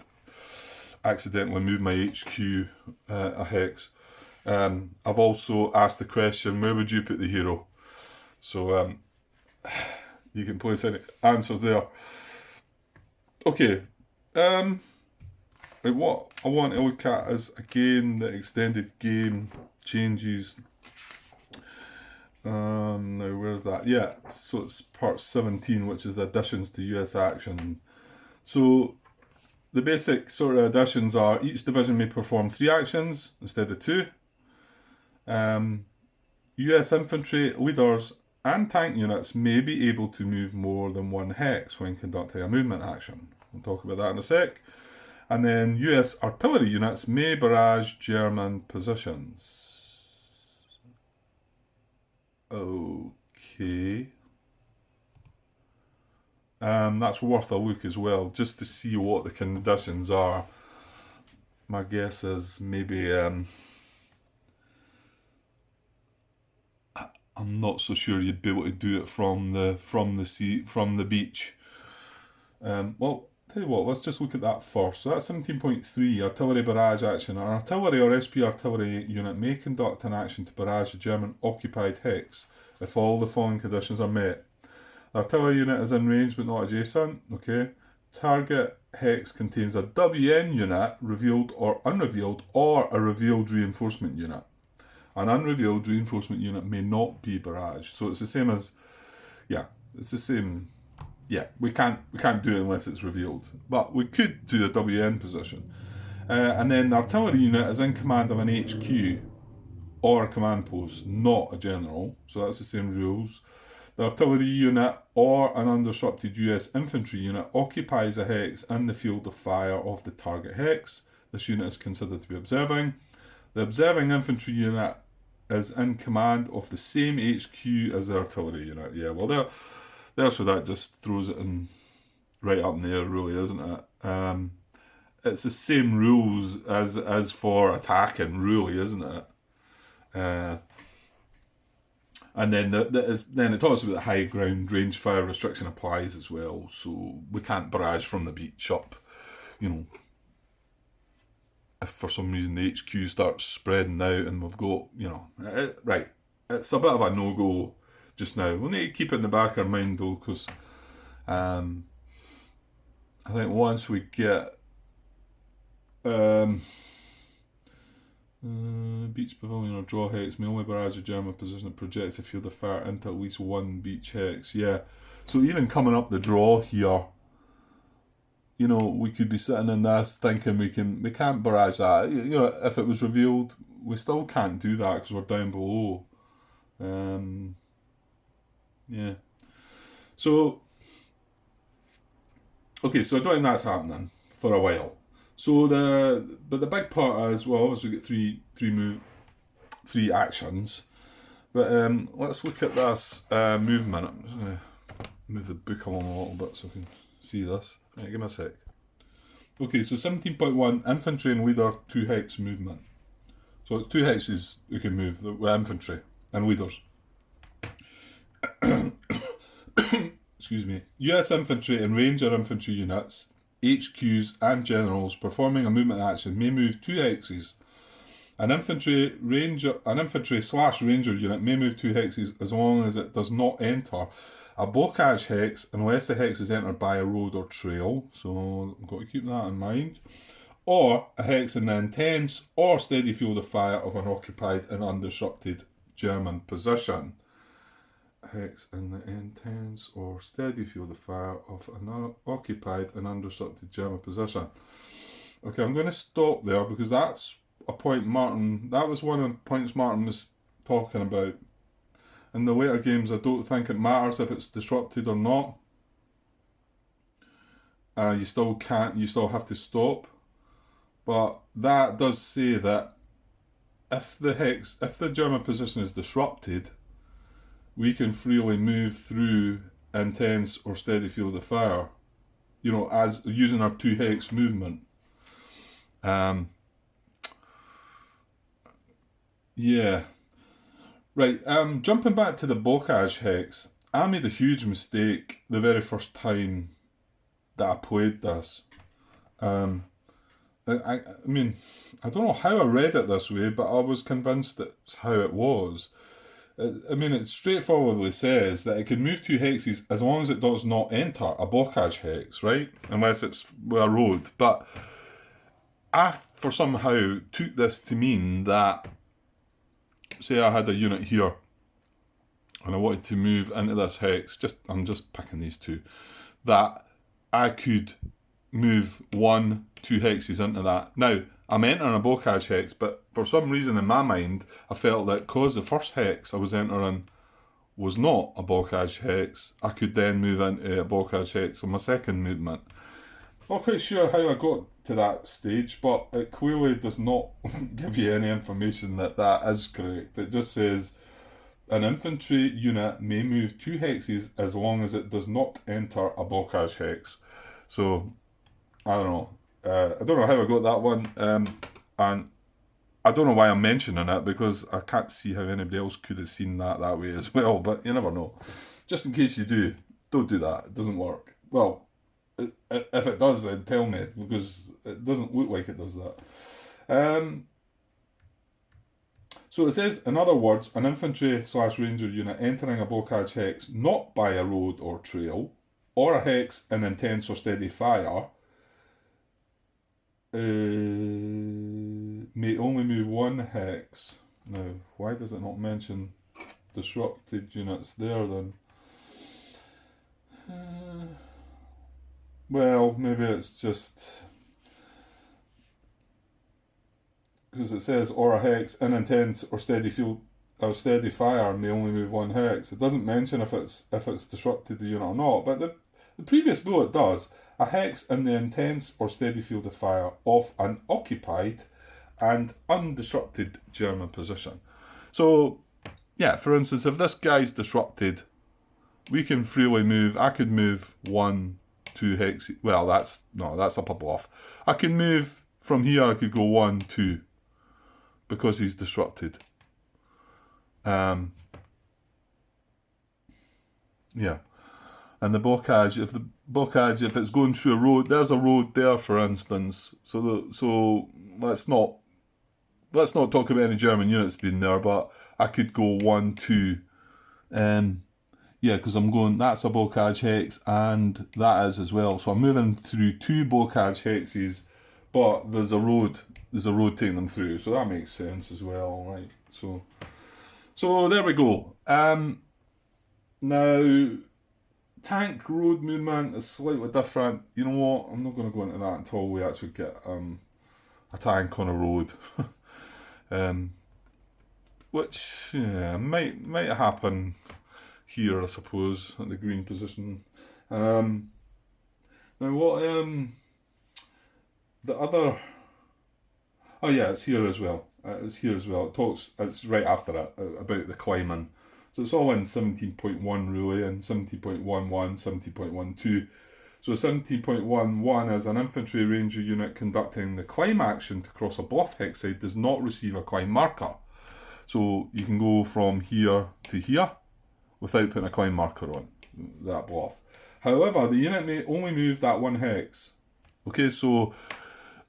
accidentally moved my HQ a hex. I've also asked the question, where would you put the hero? So you can place any answers there. Okay, what I want to look at is, again, the extended game changes. Now where's that? Yeah, so it's part 17, which is the additions to US action. So the basic sort of additions are each division may perform 3 actions instead of 2. US infantry leaders and tank units may be able to move more than 1 hex when conducting a movement action. We'll talk about that in a sec. And then US artillery units may barrage German positions. Okay. That's worth a look as well, just to see what the conditions are. My guess is maybe I'm not so sure you'd be able to do it from the beach. Well, tell you what, let's just look at that first. So that's 17.3, artillery barrage action. An artillery or SP artillery unit may conduct an action to barrage a German occupied hex if all the following conditions are met. The artillery unit is in range but not adjacent. Okay. Target hex contains a WN unit, revealed or unrevealed, or a revealed reinforcement unit. An unrevealed reinforcement unit may not be barraged. So it's the same as, yeah, it's the same. Yeah, we can't do it unless it's revealed. But we could do a WN position. And then the artillery unit is in command of an HQ or a command post, not a general. So that's the same rules. The artillery unit or an undisrupted US infantry unit occupies a hex in the field of fire of the target hex. This unit is considered to be observing. The observing infantry unit is in command of the same HQ as the artillery unit. Yeah, well, there's where that just throws it in right up in the air, really, isn't it? It's the same rules as for attacking, really, isn't it? And then then it talks about the high ground range fire restriction applies as well, so we can't barrage from the beach up, if for some reason the HQ starts spreading out and we've got, right, it's a bit of a no-go just now. We'll need to keep it in the back of our mind though, because I think once we get beach pavilion or draw hex may only barrage a German position that projects a field of fire into at least 1 beach hex. Yeah, so even coming up the draw here, we could be sitting in this thinking we can't barrage that. If it was revealed, we still can't do that because we're down below. Yeah. So, okay, so I don't think that's happening for a while. So but the big part is, well, obviously we get three actions. But let's look at this movement. I'm just going to move the book along a little bit so I can see this. Right, give me a sec. Okay, so 17.1, infantry and leader 2 hex movement. So it's 2 hexes you can move with infantry and leaders. Excuse me. US infantry and ranger infantry units, HQs and generals performing a movement action may move 2 hexes. An infantry/ranger unit may move 2 hexes as long as it does not enter a blockage hex unless the hex is entered by a road or trail. So I've got to keep that in mind. Or a hex in the intense or steady field of fire of an occupied and undisrupted German position. Hex in the intense or steady field of fire of an occupied and undisrupted German position. Okay, I'm going to stop there because that's a point that was one of the points Martin was talking about. In the later games, I don't think it matters if it's disrupted or not. You still have to stop. But that does say that if the German position is disrupted, we can freely move through intense or steady field of fire. You know, as using our 2 hex movement. Yeah. Right, jumping back to the Blockage hex, I made a huge mistake the very first time that I played this. I mean, I don't know how I read it this way, but I was convinced that's how it was. I mean, it straightforwardly says that it can move 2 hexes as long as it does not enter a Blockage hex, right? Unless it's with a road. But I, for somehow, took this to mean that, say I had a unit here, and I wanted to move into this hex, I'm just picking these two, that I could move 1, 2 hexes into that. Now, I'm entering a Blockage hex, but for some reason in my mind, I felt that because the first hex I was entering was not a Blockage hex, I could then move into a Blockage hex on my second movement. Not quite sure how I got to that stage, but it clearly does not give you any information that is correct. It just says an infantry unit may move 2 hexes as long as it does not enter a Blockage hex. So, I don't know. I don't know how I got that one, and I don't know why I'm mentioning it, because I can't see how anybody else could have seen that way as well, but you never know. Just in case you do, don't do that. It doesn't work. Well, if it does, then tell me, because it doesn't look like it does that. So it says, in other words, an infantry/ranger unit entering a Blockage hex not by a road or trail, or a hex in intense or steady fire, may only move 1 hex. Now, why does it not mention disrupted units there then? Well, maybe it's just because it says, or a hex in intense or steady field or steady fire may only move 1 hex. It doesn't mention if it's disrupted the unit or not, but the previous bullet does. A hex in the intense or steady field of fire of an occupied and undisrupted German position. So, yeah, for instance, if this guy's disrupted, we can freely move. I could move 1, 2 hexes. Well, that's up a bluff. I can move from here. I could go 1, 2, because he's disrupted. Yeah. And the Blockage, if it's going through a road, there's a road there, for instance. So let's not talk about any German units being there, but I could go 1, 2. Yeah, because I'm going, that's a Blockage hex, and that is as well. So I'm moving through 2 Blockage hexes, but there's a road taking them through. So that makes sense as well, right? So there we go. Now, tank road movement is slightly different. You know what? I'm not going to go into that until we actually get a tank on a road, which might happen here, I suppose, at the green position. Now, what the other? Oh yeah, it's here as well. It's right after it about the climbing. So it's all in 17.1 really, and 17.11, 17.12. So 17.11 is an infantry ranger unit conducting the climb action to cross a bluff hexside does not receive a climb marker. So you can go from here to here without putting a climb marker on that bluff. However, the unit may only move that 1 hex. Okay, so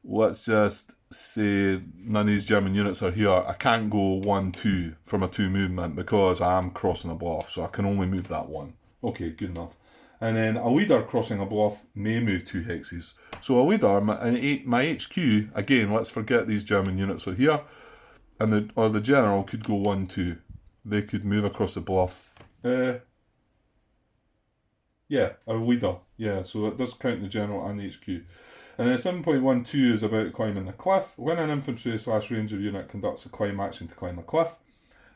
let's just say none of these German units are here. I can't go 1, 2 from a 2 movement because I'm crossing a bluff, so I can only move that 1. Okay, good enough. And then a leader crossing a bluff may move 2 hexes. So a leader, my HQ, again, let's forget these German units are here, and the general could go 1, 2. They could move across the bluff. Yeah, a leader. Yeah, so it does count the general and the HQ. And then 7.12 is about climbing the cliff. When an infantry/ranger unit conducts a climb action to climb a cliff,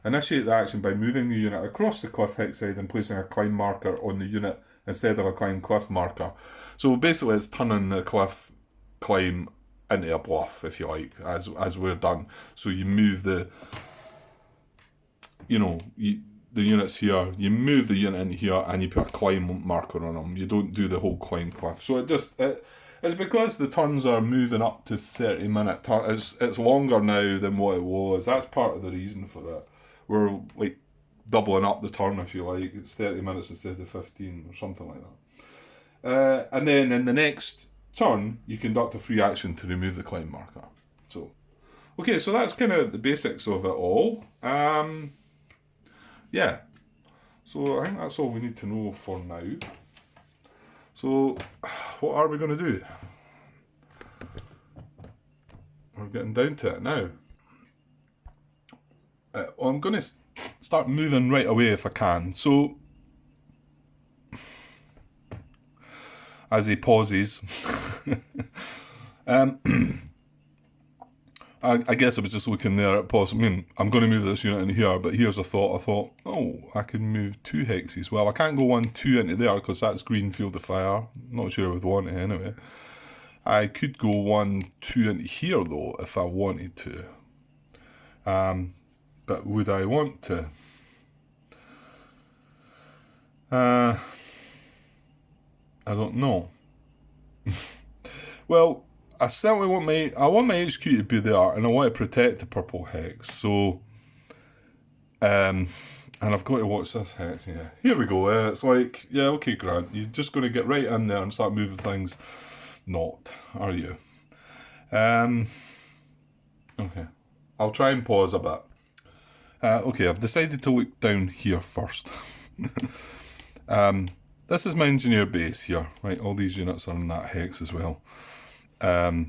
initiate the action by moving the unit across the cliff hexside and placing a climb marker on the unit instead of a climb cliff marker. So basically it's turning the cliff climb into a bluff, if you like, as we're done. So you move the, the units here, you move the unit into here and you put a climb marker on them. You don't do the whole climb cliff. So it's because the turns are moving up to 30-minute turns. It's longer now than what it was. That's part of the reason for it. We're like doubling up the turn, if you like. It's 30 minutes instead of 15 or something like that. And then in the next turn, you conduct a free action to remove the climb marker. So, okay, so that's kind of the basics of it all. Yeah. So I think that's all we need to know for now. So, what are we going to do? We're getting down to it now. I'm going to start moving right away if I can. So, as he pauses, I guess I was just looking there at possible. I mean, I'm going to move this unit in here, but here's a thought. I thought, oh, I can move 2 hexes. Well, I can't go 1, 2 into there because that's green field of fire. I'm not sure I would want it anyway. I could go 1, 2 into here though if I wanted to. But would I want to? I don't know. Well, I certainly want my HQ to be there, and I want to protect the purple hex. So, and I've got to watch this hex. Yeah, here we go. It's like, yeah, okay, Grant, you're just going to get right in there and start moving things. Not, are you? Okay, I'll try and pause a bit. Okay, I've decided to look down here first. This is my engineer base here, right? All these units are in that hex as well. Now,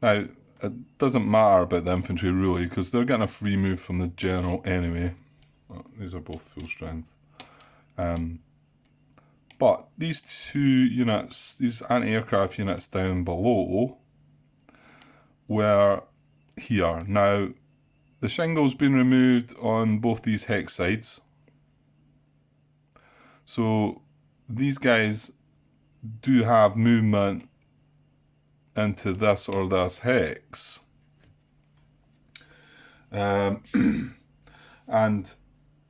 it doesn't matter about the infantry really, because they're getting a free move from the general anyway. Oh, these are both full strength. But these 2 units, these anti-aircraft units down below, were here. Now, the shingle's been removed on both these hex sides. So, these guys do have movement into this or this hex. And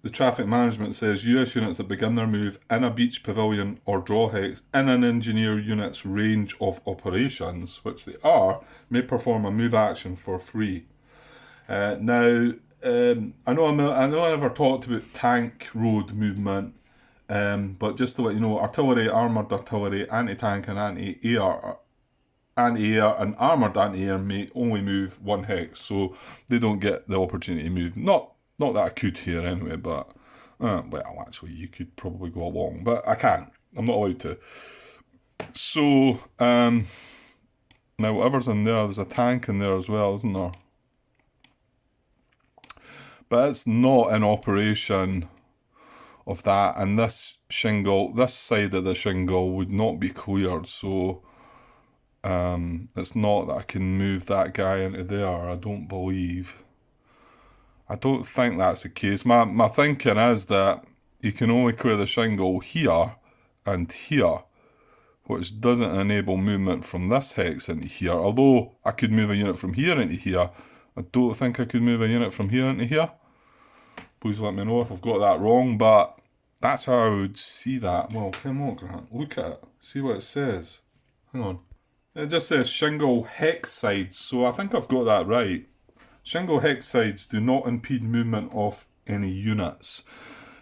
the traffic management says US units that begin their move in a beach pavilion or draw hex in an engineer unit's range of operations, which they are, may perform a move action for free. Now, I know I never talked about tank road movement, but just to let you know, artillery, armoured artillery, anti-tank and anti-air and armoured anti-air may only move 1 hex, so they don't get the opportunity to move. Not that I could here anyway, but well, actually, you could probably go along, but I can't. I'm not allowed to. So now whatever's in there's a tank in there as well, isn't there? But it's not in operation of that, and this side of the shingle would not be cleared, so it's not that I can move that guy into there, I don't believe. I don't think that's the case. My thinking is that you can only clear the shingle here and here, which doesn't enable movement from this hex into here. Although I could move a unit from here into here, I don't think I could move a unit from here into here. Please let me know if I've got that wrong, but that's how I would see that. Well, come on, Grant, look at it. See what it says. Hang on. It just says shingle hex sides, so I think I've got that right. Shingle hex sides do not impede movement of any units.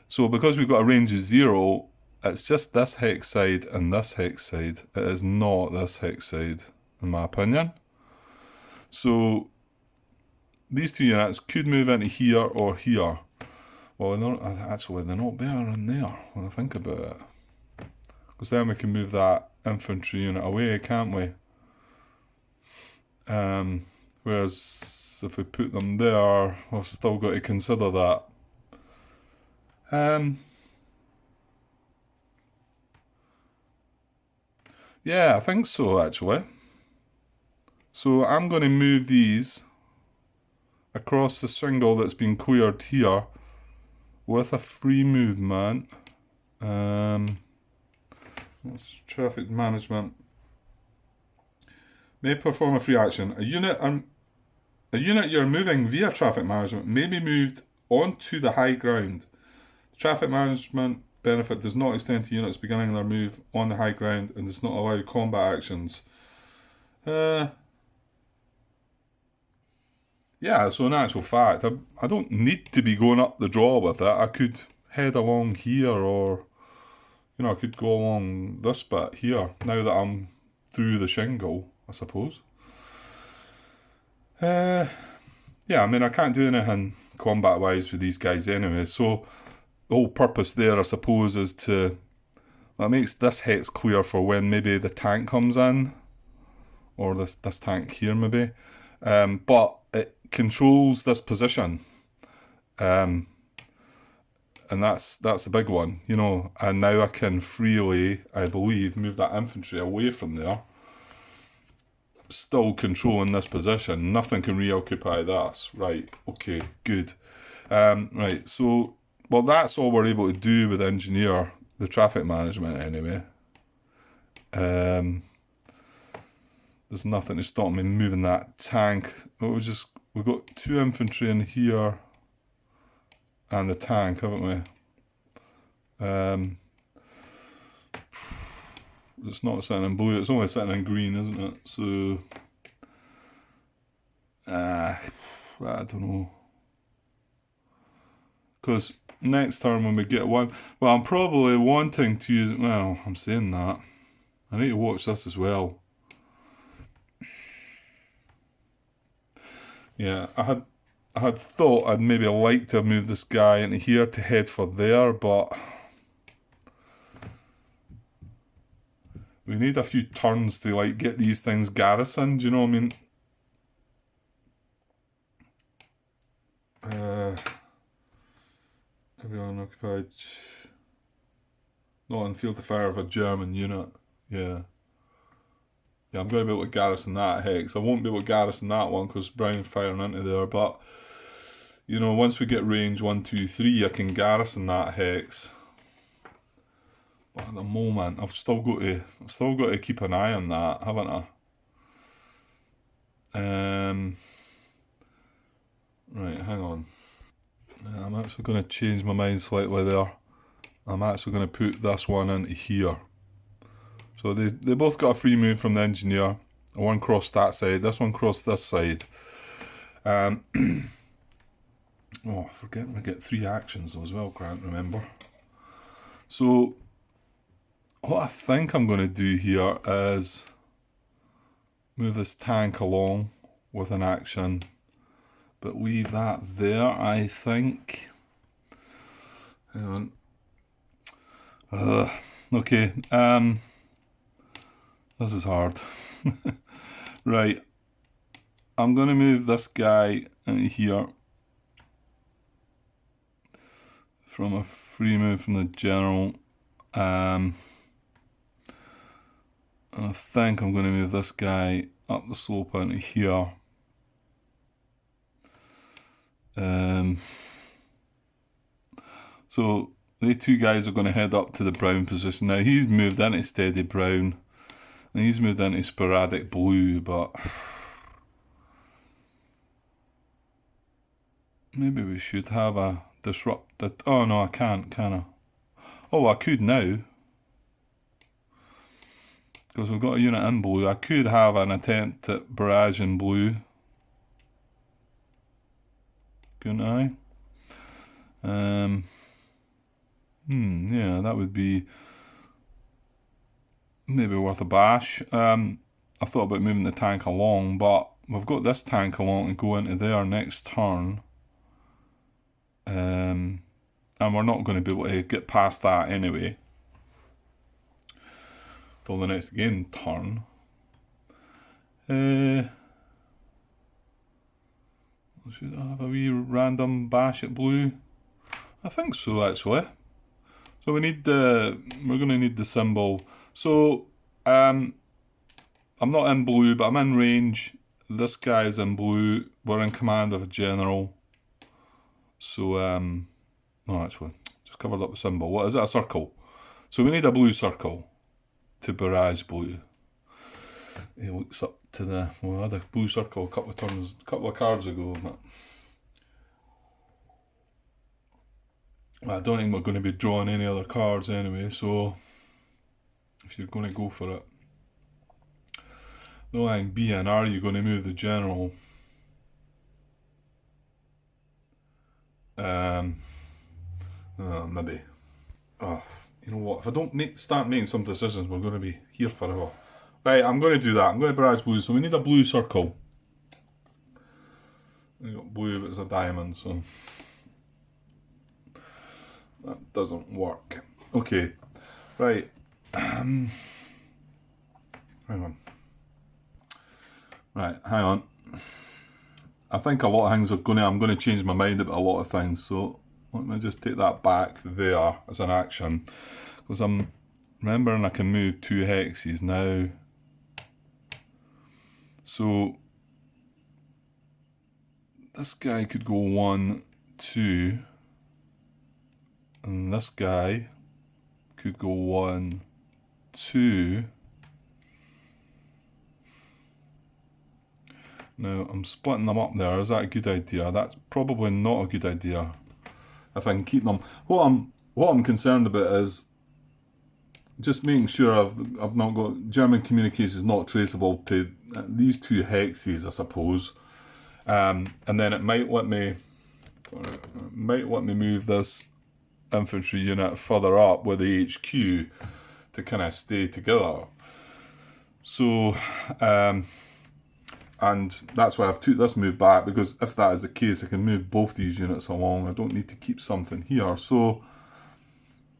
So because we've got a range of 0, it's just this hex side and this hex side. It is not this hex side, in my opinion. So these 2 units could move into here or here. Well, they're not better in there when I think about it. Because then we can move that infantry unit away, can't we? Whereas if we put them there, we've still got to consider that. Yeah, I think so actually. So I'm going to move these across the shingle that's been cleared here with a free movement. That's traffic management. May perform a free action. A unit you're moving via traffic management may be moved onto the high ground. The traffic management benefit does not extend to units beginning their move on the high ground and does not allow combat actions. Yeah, so in actual fact, I don't need to be going up the draw with it. I could head along here, or I could go along this bit here now that I'm through the shingle, I suppose. Yeah, I mean, I can't do anything combat-wise with these guys anyway, so the whole purpose there, I suppose, is to... Well, it makes this hex clear for when maybe the tank comes in, or this tank here maybe, but it controls this position, and that's a big one, and now I can freely, I believe, move that infantry away from there, still controlling this position. Nothing can reoccupy this. Right, okay, good. Right, so, well, that's all we're able to do with engineer the traffic management anyway. There's nothing to stop me moving that tank. We've got 2 infantry in here and the tank, haven't we? It's not sitting in blue, it's only sitting in green, isn't it? So, I don't know. Because next turn when we get one, well, I'm probably wanting to use, well, I'm saying that. I need to watch this as well. Yeah, I had thought I'd maybe like to have moved this guy into here to head for there, but we need a few turns to like get these things garrisoned, you know what I mean? Everyone occupied. Not in field of fire of a German unit. Yeah. Yeah, I'm going to be able to garrison that hex. I won't be able to garrison that one because Brown's firing into there, but once we get range 1, 2, 3, I can garrison that hex. But at the moment, I've still got to keep an eye on that, haven't I? Right, hang on. I'm actually going to change my mind slightly there. I'm actually going to put this one into here. So they both got a free move from the engineer. One crossed that side, this one crossed this side. Oh, I forget we get 3 actions though as well, can't remember. So, what I think I'm going to do here is move this tank along with an action, but leave that there, I think. Hang on. Okay, this is hard. Right, I'm going to move this guy into here from a free move from the general. And I think I'm going to move this guy up the slope into here. So the 2 guys are going to head up to the brown position. Now he's moved into steady brown and he's moved into sporadic blue, but maybe we should have a disrupted. Oh no, I can't, can I? Oh, I could now. Because we've got a unit in blue. I could have an attempt at barrage in blue. Couldn't I? Yeah, that would be maybe worth a bash. I thought about moving the tank along, but we've got this tank along to go into there next turn. And we're not going to be able to get past that anyway. Till the next again turn. Should I have a wee random bash at blue? I think so, actually. So we're going to need the symbol. So, I'm not in blue, but I'm in range. This guy's in blue. We're in command of a general. So, no, actually, just covered up the symbol. What is it? A circle. So we need a blue circle to barrage blue. He looks up to we had a blue circle a couple of cards ago. I don't think we're going to be drawing any other cards anyway, so if you're going to go for it. The only thing being, are you going to move the general? Maybe. Oh, you know what? If I don't start making some decisions, we're going to be here forever. Right, I'm going to do that. I'm going to barrage blue. So we need a blue circle. We got blue, but it's a diamond, so that doesn't work. Okay, right. Hang on. Right, hang on. I think a lot of things I'm going to change my mind about a lot of things. So let me just take that back there as an action, because I'm remembering I can move 2 hexes now. So this guy could go 1, 2, and this guy could go 1, 2. Now I'm splitting them up there. Is that a good idea? That's probably not a good idea. If I can keep them, what I'm concerned about is just making sure I've not got German communications not traceable to these 2 hexes, I suppose. And then it might let me move this infantry unit further up with the HQ to kind of stay together. So, and that's why I've took this move back, because if that is the case, I can move both these units along. I don't need to keep something here. So,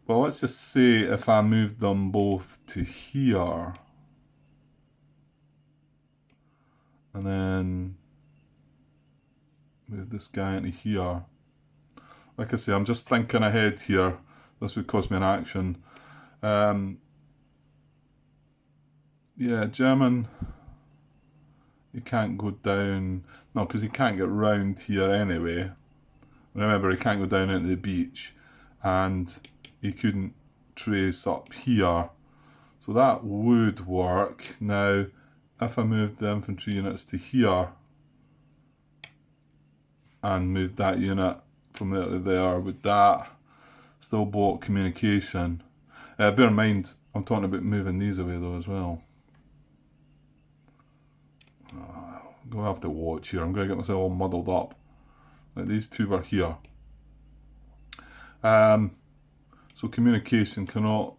well, let's just say if I moved them both to here, and then move this guy into here. Like I say, I'm just thinking ahead here. This would cost me an action. Yeah, German, he can't go down. No, because he can't get round here anyway. Remember, he can't go down into the beach. And he couldn't trace up here. So that would work. Now, if I moved the infantry units to here and moved that unit from there to there, would that still block communication? Bear in mind, I'm talking about moving these away though as well. I'm going to have to watch here. I'm going to get myself all muddled up. Like these 2 were here. So communication cannot,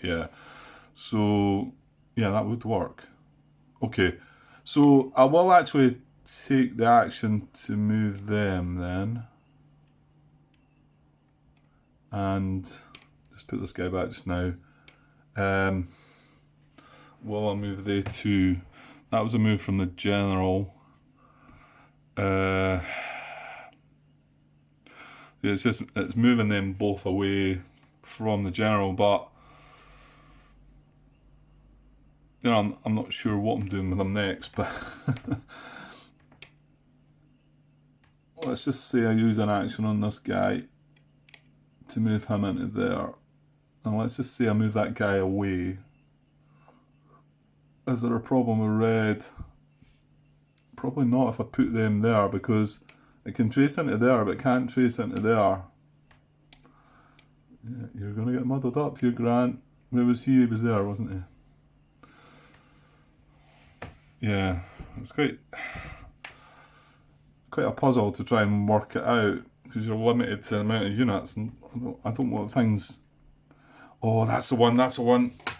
yeah. So, yeah, that would work. Okay, so I will actually take the action to move them then. And just put this guy back just now. Well, I'll move the 2. That was a move from the general. Yeah, it's moving them both away from the general, but you know, I'm not sure what I'm doing with them next, but let's just say I use an action on this guy to move him into there. And let's just say I move that guy away. Is there a problem with red? Probably not if I put them there, because it can trace into there, but it can't trace into there. Yeah, you're going to get muddled up here, Grant. Where was he? He was there, wasn't he? Yeah, it's quite a puzzle to try and work it out, because you're limited to the amount of units, and I don't want things. Oh, that's the one.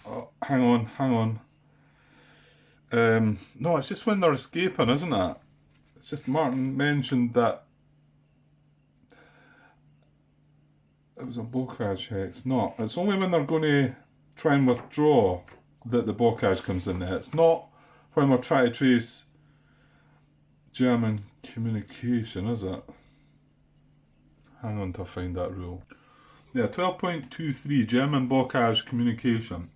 Oh, hang on. No, it's just when they're escaping, isn't it? It's just Martin mentioned that it was a Blockage hex. No, it's only when they're going to try and withdraw that the Blockage comes in there. It's not when we're trying to trace German communication, is it? Hang on to find that rule. Yeah, 12.23, German Blockage communication.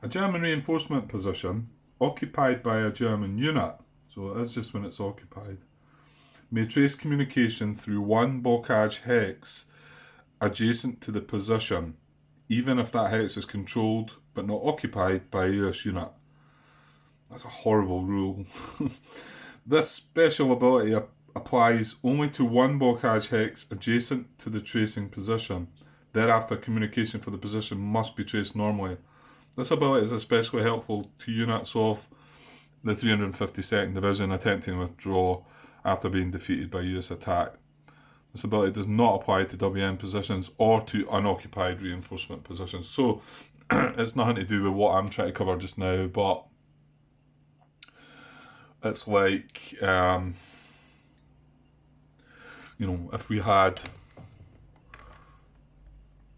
A German reinforcement position occupied by a German unit, so it is just when it's occupied, may trace communication through one Blockage hex adjacent to the position, even if that hex is controlled but not occupied by a US unit. That's a horrible rule. This special ability applies only to one blockage hex adjacent to the tracing position. Thereafter, communication for the position must be traced normally. This ability is especially helpful to units of the 352nd Division attempting to withdraw after being defeated by US attack. This ability does not apply to WM positions or to unoccupied reinforcement positions. So it's nothing to do with what I'm trying to cover just now, but it's like, if we had,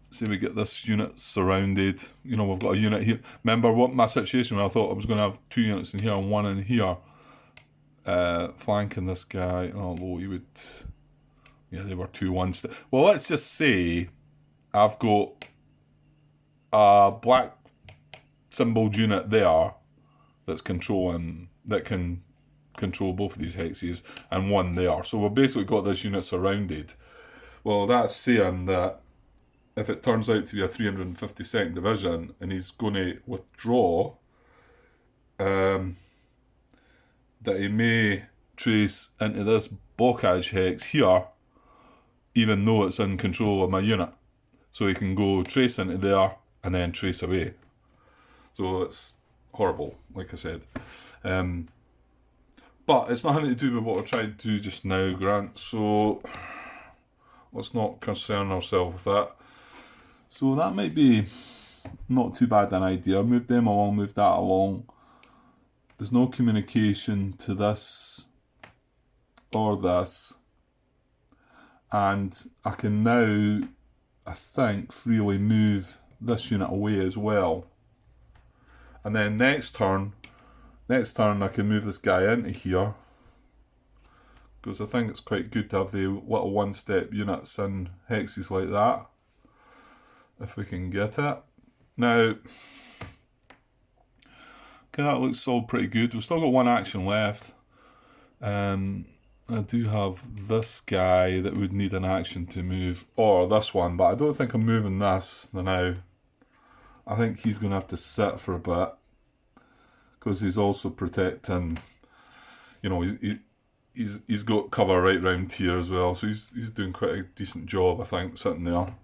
say we get this unit surrounded, we've got a unit here. Remember what my situation where I thought I was going to have 2 units in here and 1 in here, flanking this guy, although he would, they were 2-1. Well, let's just say I've got a black symboled unit there that can control both of these hexes, and 1 there. So we've basically got this unit surrounded. Well, that's saying that if it turns out to be a 352nd Division and he's going to withdraw, that he may trace into this blockage hex here, even though it's in control of my unit. So he can go trace into there and then trace away. So it's horrible, like I said. But it's nothing to do with what we're trying to do just now, Grant. So let's not concern ourselves with that. So that might be not too bad an idea. Move them along, move that along. There's no communication to this or this. And I can now, I think, freely move this unit away as well. And then next turn I can move this guy into here. Because I think it's quite good to have the little one-step units in hexes like that. If we can get it. Now, okay, that looks all pretty good. We've still got 1 action left. I do have this guy that would need an action to move, or this one, but I don't think I'm moving this now. I think he's going to have to sit for a bit, because he's also protecting, he's got cover right round here as well, so he's doing quite a decent job, I think, sitting there.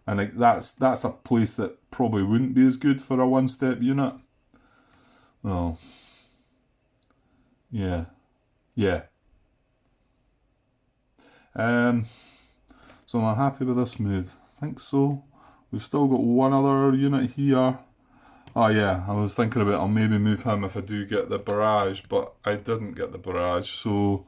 And that's a place that probably wouldn't be as good for a one-step unit. Well, yeah. So am I happy with this move? I think so. We've still got 1 other unit here. Oh yeah, I was thinking about I'll maybe move him if I do get the barrage, but I didn't get the barrage, so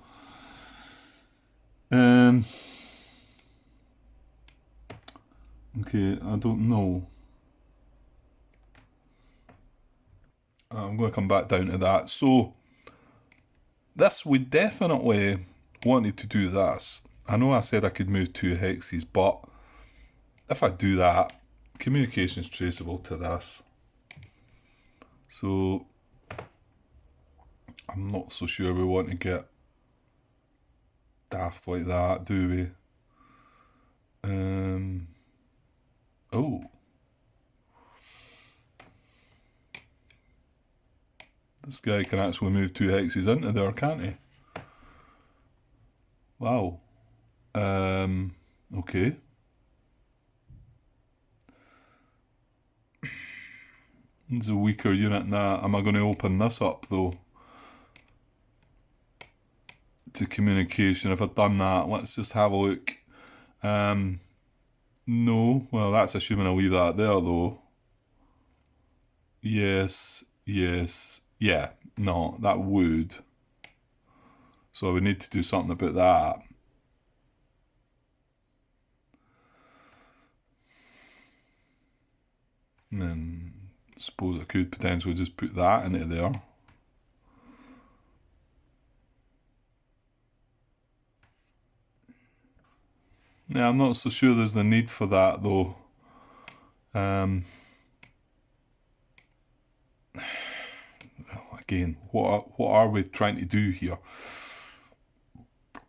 okay, I don't know. I'm going to come back down to that. So this, we definitely wanted to do this. I know I said I could move 2 hexes, but if I do that, communication is traceable to this. So I'm not so sure we want to get daft like that, do we? Oh. This guy can actually move 2 hexes into there, can't he? Wow. Okay. It's a weaker unit than that. Am I going to open this up though? To communication. If I've done that, let's just have a look. No. Well, that's assuming I leave that there though. Yes. Yeah. No, that would. So we need to do something about that. And then I suppose I could potentially just put that into there. Yeah, I'm not so sure there's the need for that though. Again, what are we trying to do here?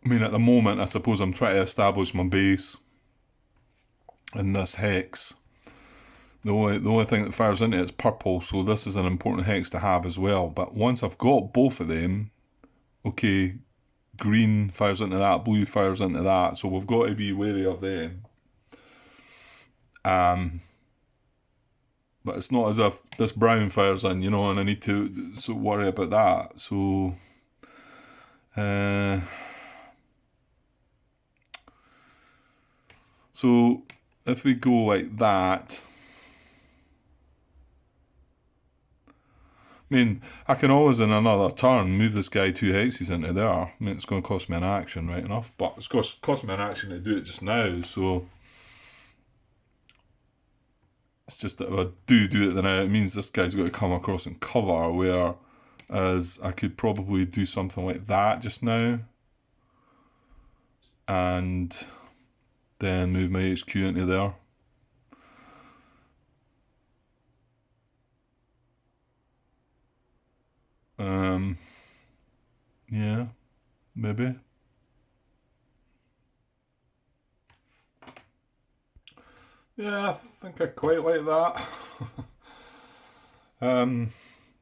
I mean, at the moment, I suppose I'm trying to establish my base in this hex. The only thing that fires into it is purple, so this is an important hex to have as well. But once I've got both of them, okay, green fires into that, blue fires into that, so we've got to be wary of them. But it's not as if this brown fires in, and I need to worry about that. So, so if we go like that, I mean, I can always in another turn move this guy 2 hexes into there. I mean, it's going to cost me an action, right enough, but it's cost me an action to do it just now, so it's just that if I do it then it means this guy's got to come across and cover, whereas I could probably do something like that just now, and then move my HQ into there. Yeah, maybe. Yeah, I think I quite like that.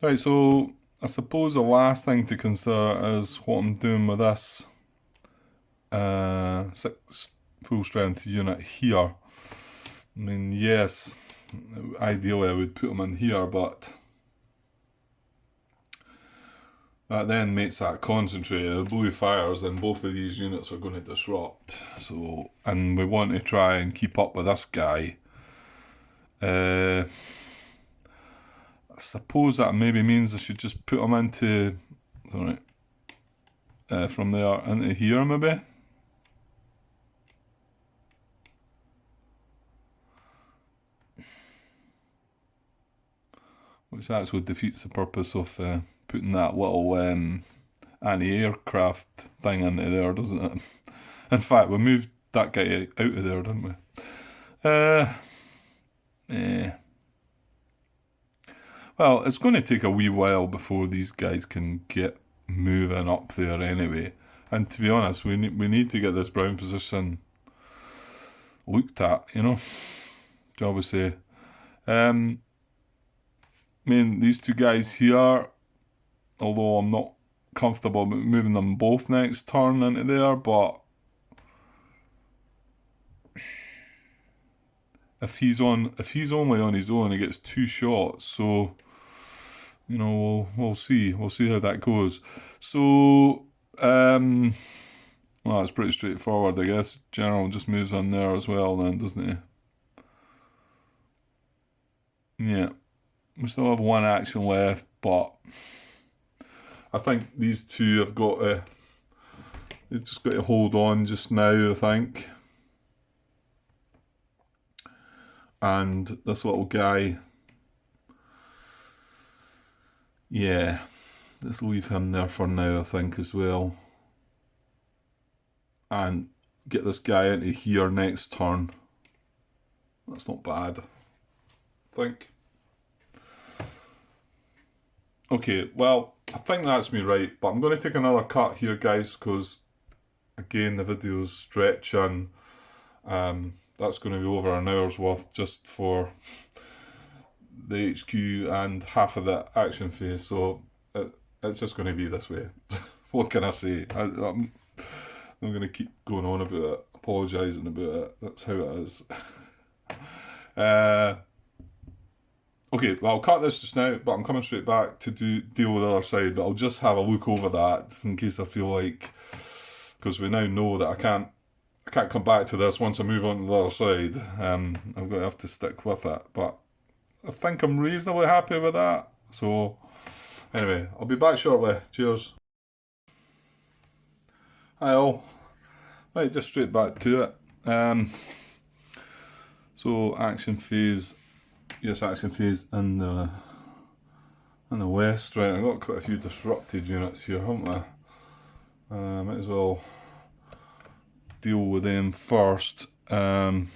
Right, so I suppose the last thing to consider is what I'm doing with this 6 full strength unit here. I mean, yes, ideally I would put them in here, but that then makes that concentrate. The blue fires, and both of these units are going to disrupt. So, and we want to try and keep up with this guy. I suppose that maybe means I should just put him into, from there into here maybe. Which actually defeats the purpose of putting that little anti-aircraft thing into there, doesn't it? In fact, we moved that guy out of there, didn't we? Well, it's going to take a wee while before these guys can get moving up there anyway. And to be honest, we need to get this brown position looked at, shall we say. I mean, these two guys here, although I'm not comfortable moving them both next turn into there, but if he's only on his own, he gets 2 shots. So, we'll see how that goes. So, well, it's pretty straightforward, I guess. General just moves on there as well, then, doesn't he? Yeah, we still have 1 action left, but I think these two have they've just got to hold on just now, I think. And this little guy, yeah, let's leave him there for now, I think, as well. And get this guy into here next turn. That's not bad, I think. Okay, well, I think that's me right, but I'm going to take another cut here, guys, because, again, the video's stretching. That's going to be over an hour's worth just for the HQ and half of the action phase, so it's just going to be this way. What can I say? I'm going to keep going on about it, apologising about it. That's how it is. Okay, well, I'll cut this just now, but I'm coming straight back to deal with the other side, but I'll just have a look over that, just in case I feel like, because we now know that I can't come back to this once I move on to the other side. I'm going to have to stick with it, but I think I'm reasonably happy with that. So, anyway, I'll be back shortly. Cheers. Hi all. Right, just straight back to it. So, action phase. Yes, action phase in the west. Right, I've got quite a few disrupted units here, haven't I? Might as well deal with them first. So,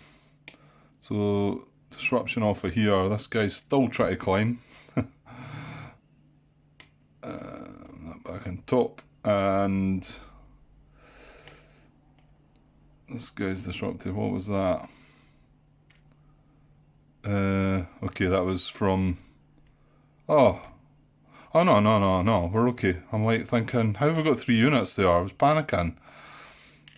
disruption off of here. This guy's still trying to climb. That back on top. And this guy's disrupted. What was that? Okay, that was from... Oh, Oh, no, we're okay. I'm like thinking, how have we got 3 units there? I was panicking.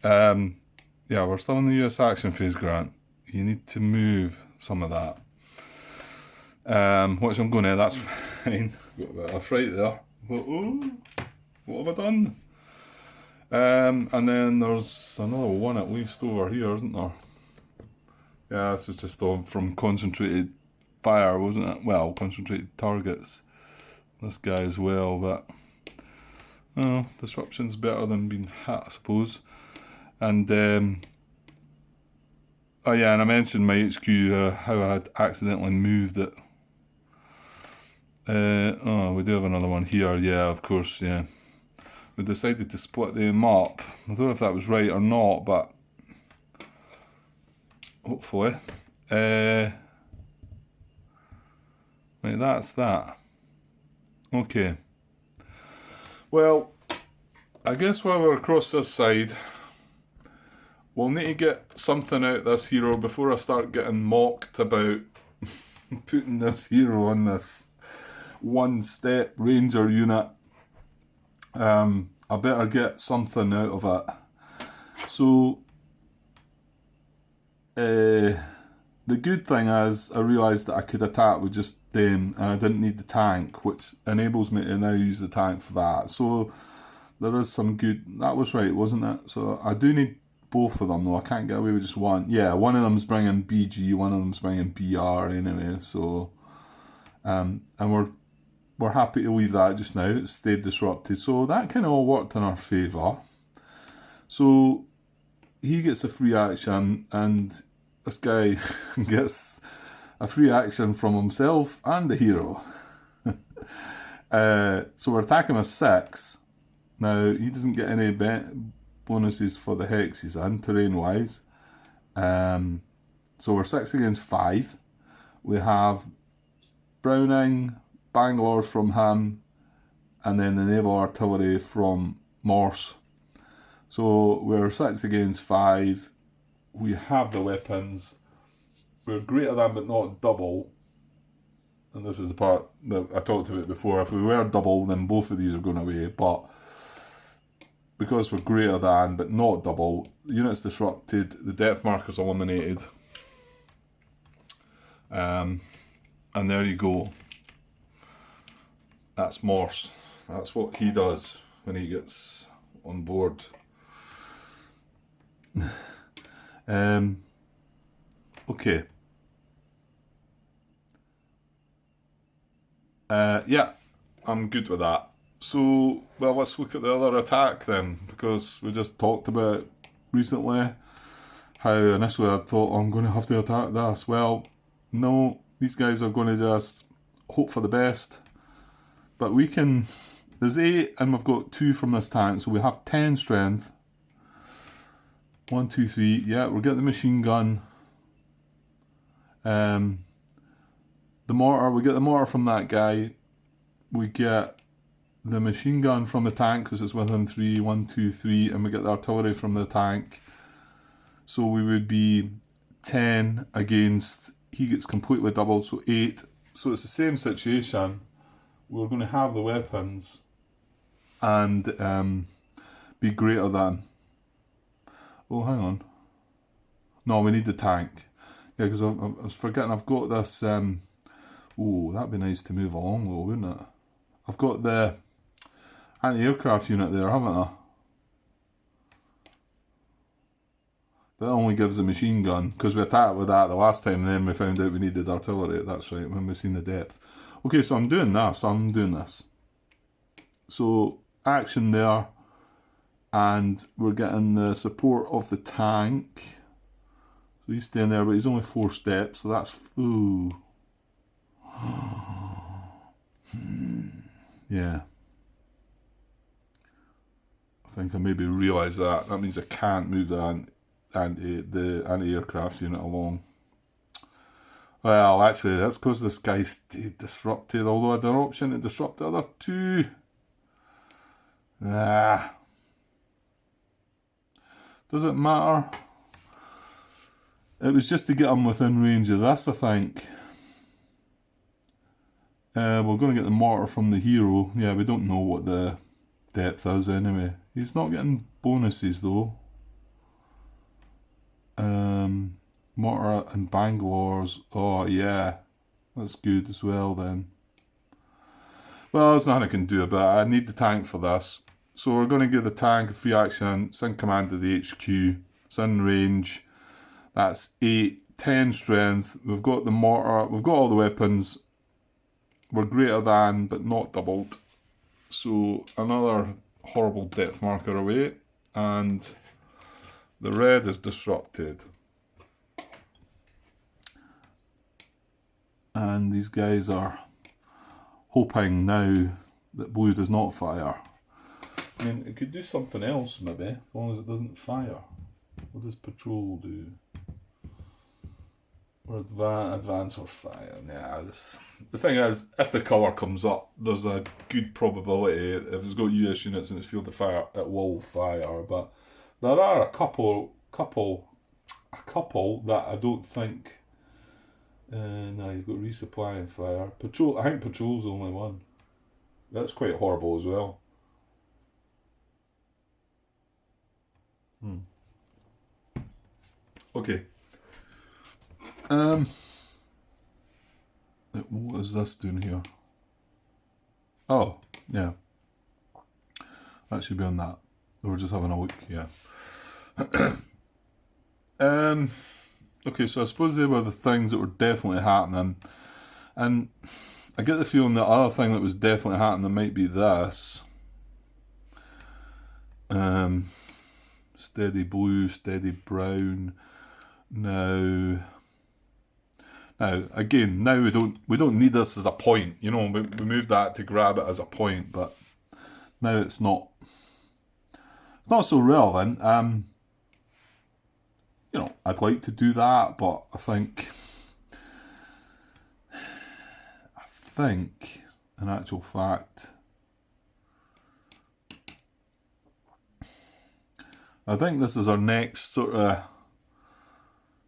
Yeah, we're still in the US action phase, Grant. You need to move some of that. Which I'm going to, that's fine. Got a bit of a fright there. But, oh, what have I done? And then there's another one at least over here, isn't there? Yeah, this was just from concentrated fire, wasn't it? Well, concentrated targets. This guy as well, but disruption's better than being hit, I suppose. And oh yeah, and I mentioned my HQ, how I had accidentally moved it. We do have another one here. Yeah, of course. Yeah, we decided to split them up. I don't know if that was right or not, but hopefully. Right, that's that. Okay. Well, I guess while we're across this side, we'll need to get something out of this hero before I start getting mocked about putting this hero on this one-step ranger unit. I better get something out of it. So, the good thing is I realised that I could attack with just them and I didn't need the tank, which enables me to now use the tank for that. So there is some good... That was right, wasn't it? So I do need both of them though. I can't get away with just one. Yeah, one of them's bringing BG, one of them's bringing BR anyway. So, and we're happy to leave that just now. It stayed disrupted. So that kind of all worked in our favour. So he gets a free action and this guy gets a free action from himself and the hero. So we're attacking with 6. Now, he doesn't get any bonuses for the hex he's in, terrain-wise. So we're 6 against 5. We have Browning, Bangalore's from him, and then the naval artillery from Morse. So we're 6 against 5. We have the weapons. We're greater than but not double. And this is the part that I talked about before. If we were double, then both of these are going away. But because we're greater than but not double, the unit's disrupted, the depth marker's eliminated. And there you go. That's Morse. That's what he does when he gets on board. Okay. Yeah, I'm good with that. So, well, let's look at the other attack then, because we just talked about recently how initially I thought, oh, I'm going to have to attack this. Well, no, these guys are going to just hope for the best. But we can... There's 8 and we've got 2 from this tank, so we have 10 strength. 1, 2, 3. Yeah, we'll get the machine gun. The mortar, we get the mortar from that guy. We get the machine gun from the tank because it's within 3. 1, 2, 3. And we get the artillery from the tank. So we would be 10 against... He gets completely doubled, so 8. So it's the same situation. We're going to have the weapons and be greater than... Oh, hang on. No, we need the tank. Yeah, because I was forgetting I've got this... oh, that'd be nice to move along though, wouldn't it? I've got the anti-aircraft unit there, haven't I? But that only gives a machine gun, because we attacked with that the last time and then we found out we needed artillery. That's right, when we seen the depth. Okay, so I'm doing this. So, action there. And we're getting the support of the tank. So he's staying there, but he's only 4 steps, so that's... Ooh. Yeah. I think I maybe realised that. That means I can't move the anti-aircraft unit along. Well, actually, that's because this guy stayed disrupted, although I had an option to disrupt the other 2. Does it matter? It was just to get him within range of this, I think. We're going to get the mortar from the hero. Yeah, we don't know what the depth is anyway. He's not getting bonuses though. Mortar and Bangalore's. Oh yeah, that's good as well then. Well, there's nothing I can do about it. I need the tank for this. So we're going to give the tank a free action. It's in command of the HQ. It's in range. That's 8, 10 strength. We've got the mortar. We've got all the weapons. We're greater than, but not doubled. So another horrible depth marker away. And the red is disrupted. And these guys are hoping now that blue does not fire. I mean, it could do something else maybe, as long as it doesn't fire. What does patrol do? Or advance or fire? Yeah, the thing is, if the colour comes up, there's a good probability, if it's got US units in its field of fire, it will fire. But there are a couple that I don't think. No, you've got resupply and fire. Patrol. I think patrol's the only one. That's quite horrible as well. Okay. What is this doing here? Oh, yeah. That should be on that. We're just having a look, yeah. Okay, so I suppose they were the things that were definitely happening. And I get the feeling the other thing that was definitely happening might be this. Steady blue, steady brown. Now again, now we don't need this as a point. You know, we moved that to grab it as a point, but now it's not so relevant. You know, I'd like to do that, but I think in actual fact, I think this is our next sort of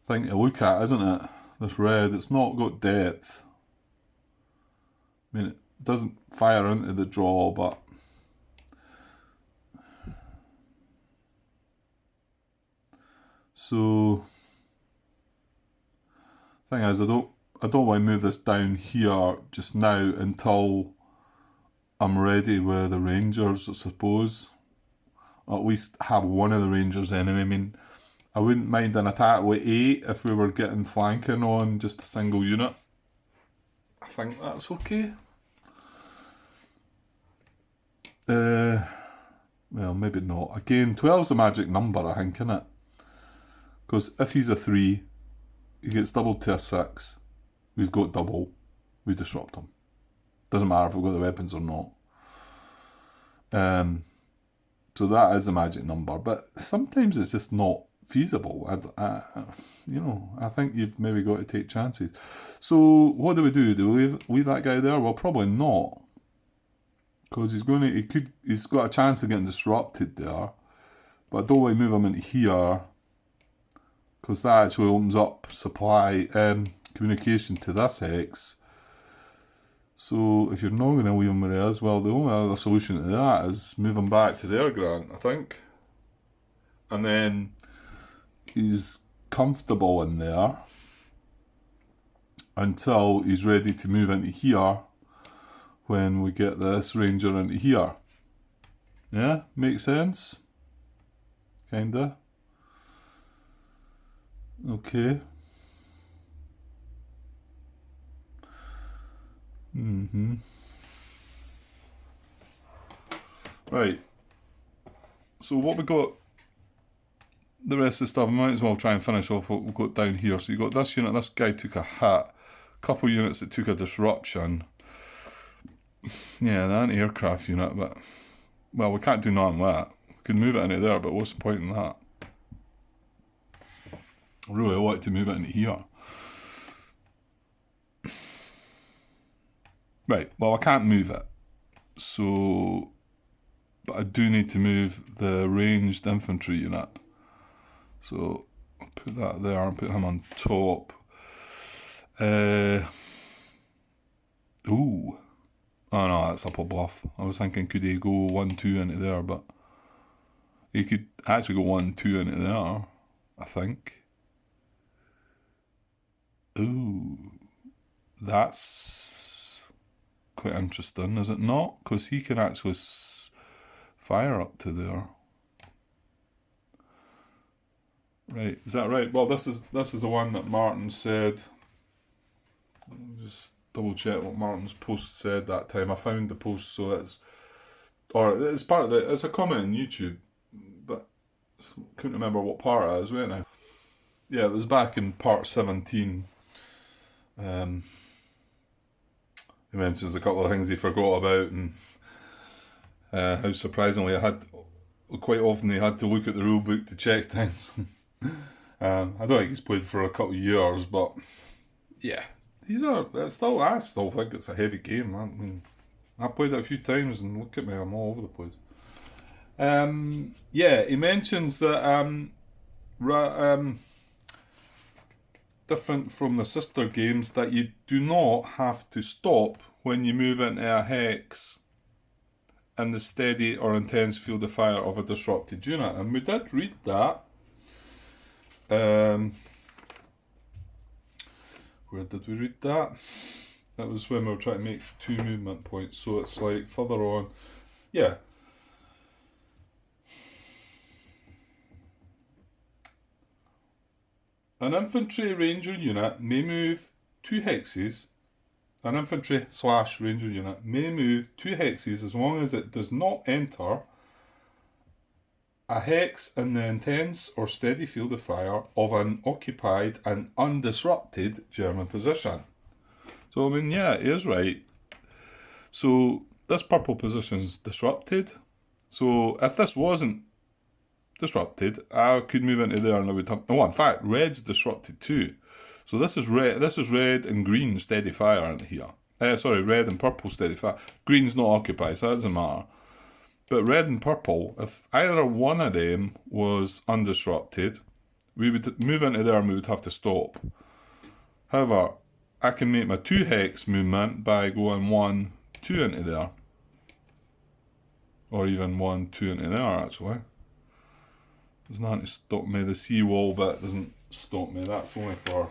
thing to look at, isn't it? This red, it's not got depth. I mean, it doesn't fire into the draw, but so thing is, I don't want to move this down here just now until I'm ready with the Rangers, I suppose. Or at least have one of the Rangers anyway. I mean, I wouldn't mind an attack with 8 if we were getting flanking on just a single unit. I think that's okay. Well, maybe not. Again, 12's a magic number, I think, isn't it? Because if he's a 3, he gets doubled to a 6. We've got double. We disrupt him. Doesn't matter if we've got the weapons or not. So that is a magic number. But sometimes it's just not feasible. I think you've maybe got to take chances. So what do? Do we leave that guy there? Well, probably not. Because he's got a chance of getting disrupted there. But I don't want to move him into here. Because that actually opens up supply communication to this hex. So if you're not going to leave him where he is, well, the only other solution to that is move him back to their grant, I think. And then he's comfortable in there until he's ready to move into here when we get this ranger into here. Yeah, makes sense? Kinda. Okay. Right. So what we got, the rest of the stuff, I might as well try and finish off what we've got down here. So you got this unit, this guy took a hit, a couple units that took a disruption. Yeah, the anti-aircraft unit, but, well, we can't do nothing with that. We could move it into there, but what's the point in that? I really wanted to move it into here. Right, well, I can't move it. So, but I do need to move the ranged infantry unit. So, I'll put that there and put him on top. Ooh. that's up a bluff. I was thinking, could he go 1-2 into there, but he could actually go 1-2 into there, I think. Ooh, that's quite interesting, is it not? Because he can actually fire up to there. Right, is that right? Well, this is the one that Martin said. Just double check what Martin's post said that time. I found the post, so it's part of it's a comment on YouTube, but couldn't remember what part it is, wait now. Yeah, it was back in part 17. He mentions a couple of things he forgot about, and how surprisingly quite often he had to look at the rule book to check things. I don't think he's played for a couple of years, but yeah, I still think it's a heavy game. I mean, I played it a few times, and look at me, I'm all over the place. Yeah, he mentions that different from the sister games, that you do not have to stop when you move into a hex in the steady or intense field of fire of a disrupted unit. And we did read that. Where did we read that? That was when we were trying to make 2 movement points. So it's like further on. Yeah. An infantry ranger unit may move 2 hexes. An infantry/ranger unit may move 2 hexes as long as it does not enter a hex in the intense or steady field of fire of an occupied and undisrupted German position. So, I mean, yeah, he is right. So, this purple position's disrupted. So, if this wasn't disrupted, I could move into there and I would have... Oh, in fact, red's disrupted too. So this is red and green steady fire into here. Red and purple steady fire. Green's not occupied, so that doesn't matter. But red and purple, if either one of them was undisrupted, we would move into there and we would have to stop. However, I can make my 2 hex movement by going 1-2 into there. Or even 1-2 into there, actually. There's nothing to stop me. The seawall bit doesn't stop me. That's only for...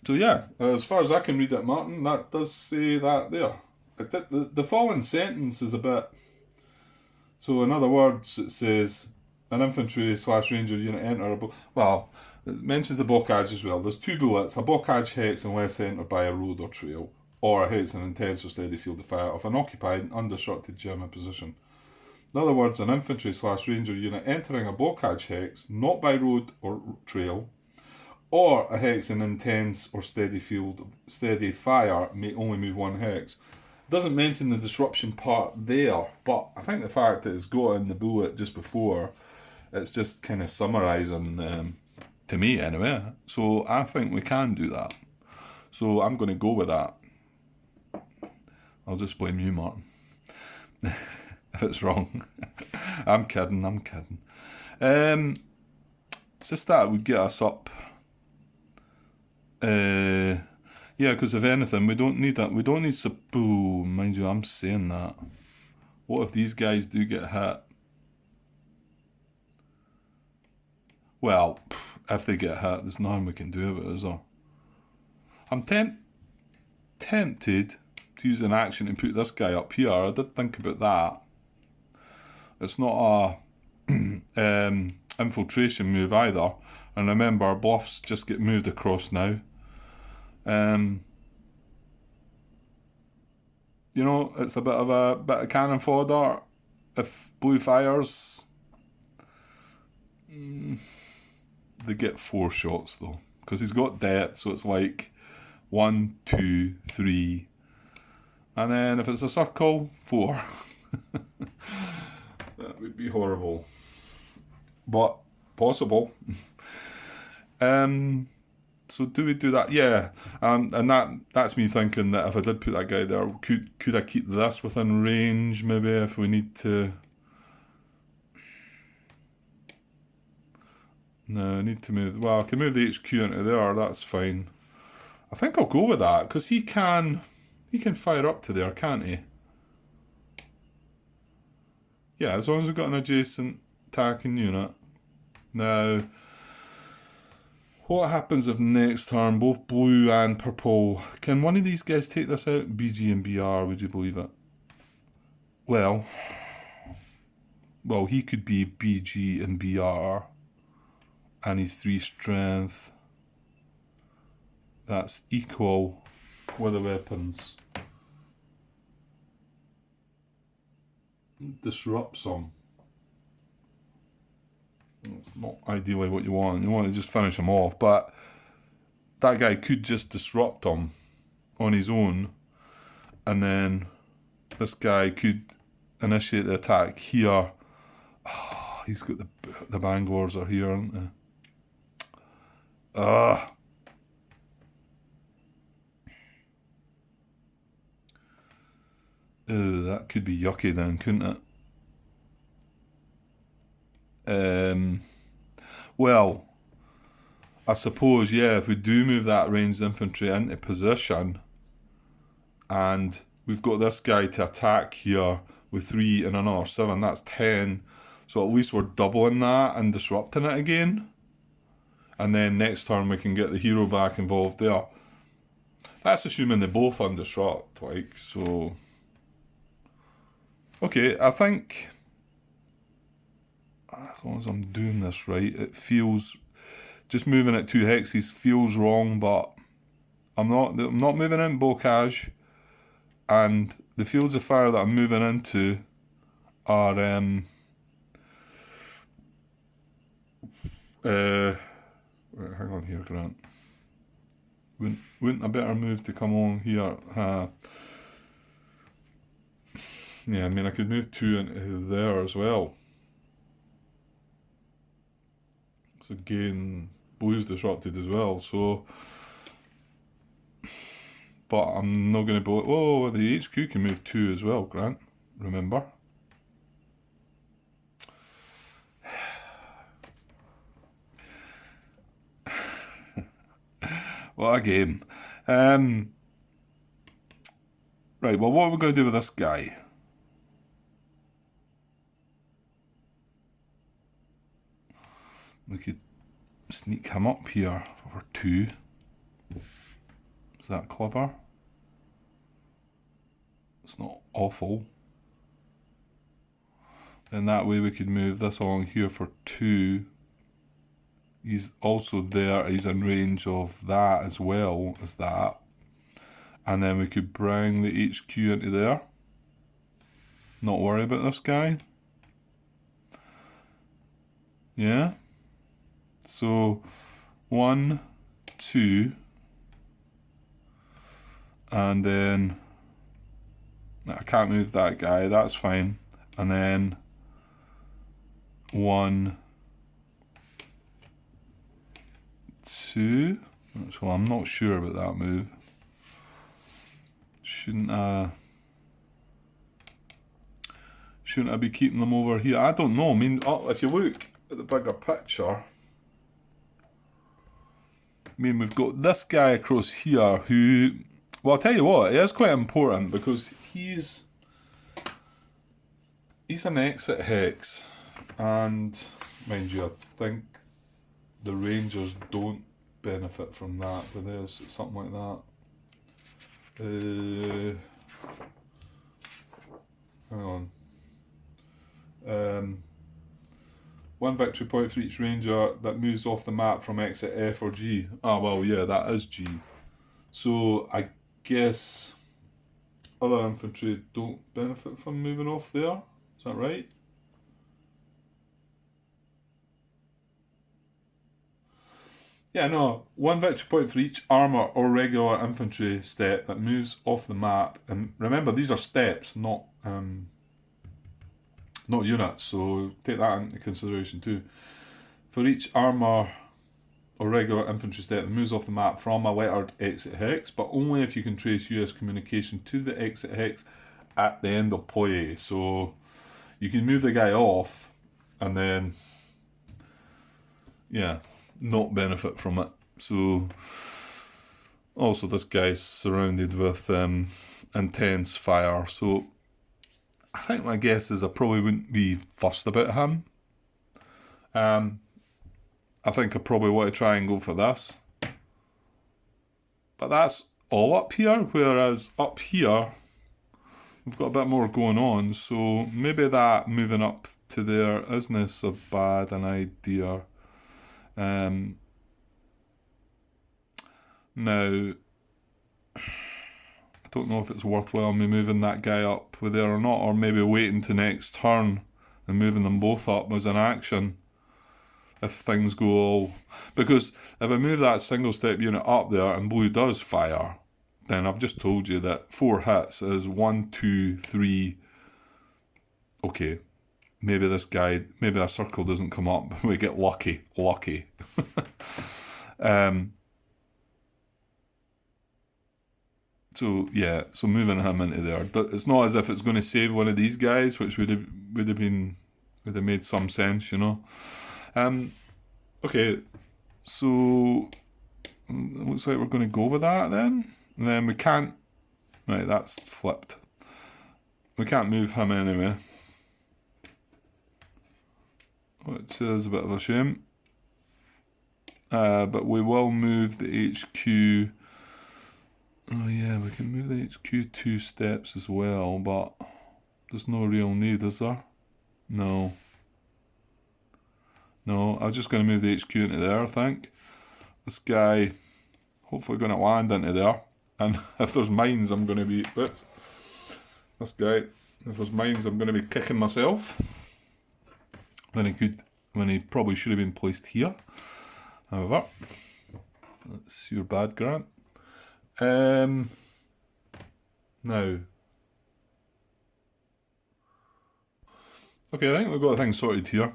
So yeah, as far as I can read it, Martin, that does say that there. The following sentence is a bit... So in other words, it says, an infantry/ranger unit enter a... Well, it mentions the blockage as well. There's 2 bullets, a blockage hex unless entered by a road or trail, or a hex in an intense or steady field of fire of an occupied and undisrupted German position. In other words, an infantry/ranger unit entering a blockage hex, not by road or trail, or a hex in intense or steady fire, may only move 1 hex. It doesn't mention the disruption part there, but I think the fact that it's got in the bullet just before, it's just kind of summarising, to me anyway. So I think we can do that. So I'm going to go with that. I'll just blame you, Martin. If it's wrong. I'm kidding. It's just that would get us up. Yeah, because if anything, we don't need that. We don't need Sabu. Mind you, I'm saying that. What if these guys do get hit? Well, if they get hit, there's nothing we can do about it, is there? I'm tempted to use an action and put this guy up here. I did think about that. It's not a infiltration move either. And remember, bluffs just get moved across now. You know, it's a bit of cannon fodder. If blue fires, they get 4 shots though, because he's got depth, so it's like 1, 2, 3, and then if it's a circle, 4. That would be horrible, but possible. So do we do that? Yeah, and that's me thinking that if I did put that guy there, could I keep this within range? Maybe if we need to. No, I need to move. Well, I can move the HQ into there. That's fine. I think I'll go with that, because he can fire up to there, can't he? Yeah, as long as we've got an adjacent attacking unit. Now, what happens if next turn both blue and purple... Can one of these guys take this out? BG and BR, would you believe it? Well, he could be BG and BR, and he's 3 strength. That's equal with the weapons. Disrupt some. It's not ideally what you want. You want to just finish him off, but that guy could just disrupt him on his own, and then this guy could initiate the attack here. Oh, he's got the Bangors are here, aren't they? Oh, that could be yucky then, couldn't it? Well, I suppose, yeah, if we do move that ranged infantry into position, and we've got this guy to attack here with 3 and another 7, that's 10. So at least we're doubling that and disrupting it again. And then next turn we can get the hero back involved there. That's assuming they both undisrupt, like, so... Okay, I think... As long as I'm doing this right, it feels... Just moving it 2 hexes feels wrong, but... I'm not moving in Blockage, and the fields of fire that I'm moving into are... hang on here, Grant. Wouldn't a better move to come on here? Yeah, I mean, I could move 2 into there as well. So again, blue's disrupted as well, so... But I'm not going to go... Oh, the HQ can move 2 as well, Grant. Remember? What a game. Right, well, what are we going to do with this guy? We could sneak him up here for 2. Is that clever? It's not awful. And that way we could move this along here for 2. He's also there, he's in range of that as well as that. And then we could bring the HQ into there. Not worry about this guy. Yeah. So, 1, 2. And then... I can't move that guy, that's fine. And then... 1... 2. So I'm not sure about that move. Shouldn't I be keeping them over here? I don't know. I mean, if you look at the bigger picture, I mean, we've got this guy across here who, well, I'll tell you what, it is quite important because he's an exit hex, and mind you, I think the Rangers don't benefit from that, but there's something like that. Hang on. 1 victory point for each Ranger that moves off the map from exit F or G. Ah, well, yeah, that is G. So I guess other infantry don't benefit from moving off there. Is that right? Yeah, no. 1 victory point for each armour or regular infantry step that moves off the map. And remember, these are steps, not units, so take that into consideration too. For each armour or regular infantry step that moves off the map from a lettered exit hex, but only if you can trace US communication to the exit hex at the end of play. So you can move the guy off and then, yeah, not benefit from it. So Also, this guy's surrounded with intense fire, so I think my guess is I probably wouldn't be fussed about him. I think I probably want to try and go for this. But that's all up here, whereas up here, we've got a bit more going on, so maybe that moving up to there isn't so bad an idea. Now, I don't know if it's worthwhile me moving that guy up with there or not, or maybe waiting to next turn and moving them both up as an action if things go all... Because if I move that single step unit up there and blue does fire, then I've just told you that 4 hits is 1, 2, 3... Okay, maybe this guy, maybe a circle doesn't come up, but we get lucky. So yeah, so moving him into there, it's not as if it's going to save one of these guys, which would have made some sense, you know. Okay, so it looks like we're going to go with that then. And then we can't. Right, that's flipped. We can't move him anyway, which is a bit of a shame. But we will move the HQ. Oh yeah, we can move the HQ 2 steps as well, but there's no real need, is there? No. No, I'm just going to move the HQ into there, I think. This guy, hopefully going to land into there. And if there's mines, I'm going to be... Oops. This guy, if there's mines, I'm going to be kicking myself. When he probably should have been placed here. However, that's your bad, Grant. Now, okay, I think we've got things sorted here.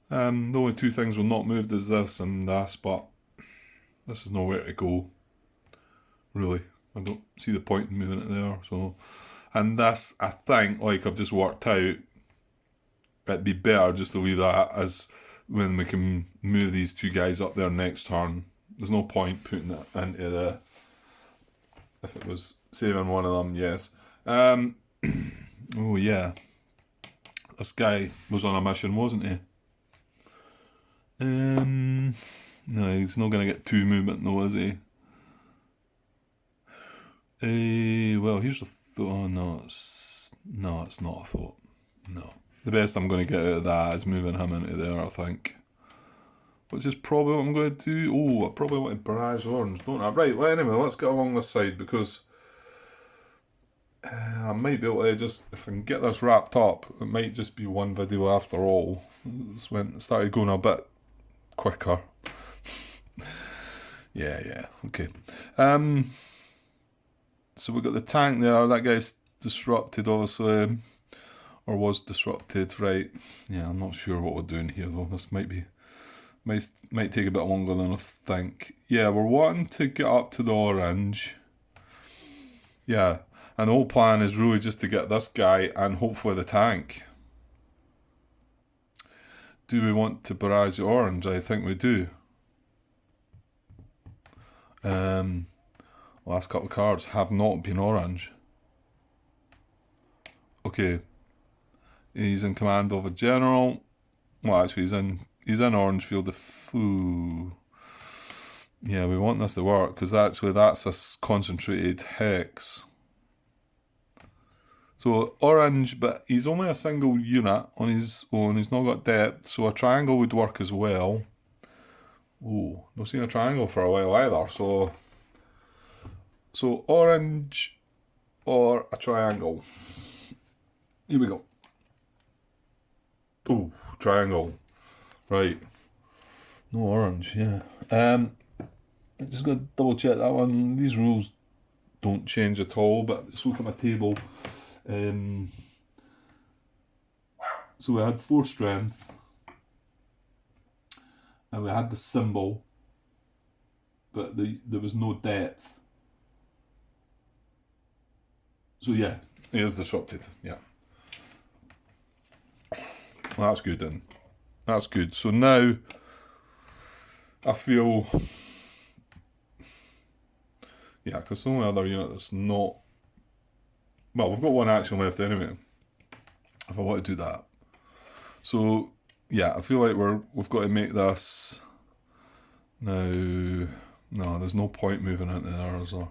The only 2 things we've not moved is this and this, but this is nowhere to go. Really, I don't see the point in moving it there. So, and this, I think, like I've just worked out, it'd be better just to leave that as when we can move these 2 guys up there next turn. There's no point putting it into the... If it was saving one of them, yes. Oh yeah, this guy was on a mission, wasn't he? No, he's not going to get 2 movement though, is he? Well, here's the thought. Oh, no, it's not a thought. No. The best I'm going to get out of that is moving him into there, I think. Which is probably what I'm going to do. Oh, I probably want to barrage orange, don't I? Right, well, anyway, let's get along this side, because I might be able to just, if I can get this wrapped up, it might just be one video after all. It started going a bit quicker. Yeah, okay. So we've got the tank there. That guy's disrupted, obviously. Or was disrupted, right. Yeah, I'm not sure what we're doing here, though. This might take a bit longer than I think. Yeah, we're wanting to get up to the orange. Yeah, and the whole plan is really just to get this guy and hopefully the tank. Do we want to barrage the orange? I think we do. Last couple of cards have not been orange. Okay. He's in command of a general. Well, actually, he's in orange field. Yeah, we want this to work because that's a concentrated hex. So orange, but he's only a single unit on his own. He's not got depth, so a triangle would work as well. Oh, not seen a triangle for a while either. So orange or a triangle. Here we go. Oh, triangle. Right. No orange, yeah. I just got to double check that one. These rules don't change at all, but let's look at my table. So we had 4 strength, and we had the symbol, but there was no depth. So yeah, it is disrupted, yeah. Well, that's good then. That's good. So now I feel Yeah, because the only other unit that's not... Well, we've got one action left anyway, if I want to do that. So, yeah, I feel like we've got to make this... Now... No, there's no point moving into there, is there?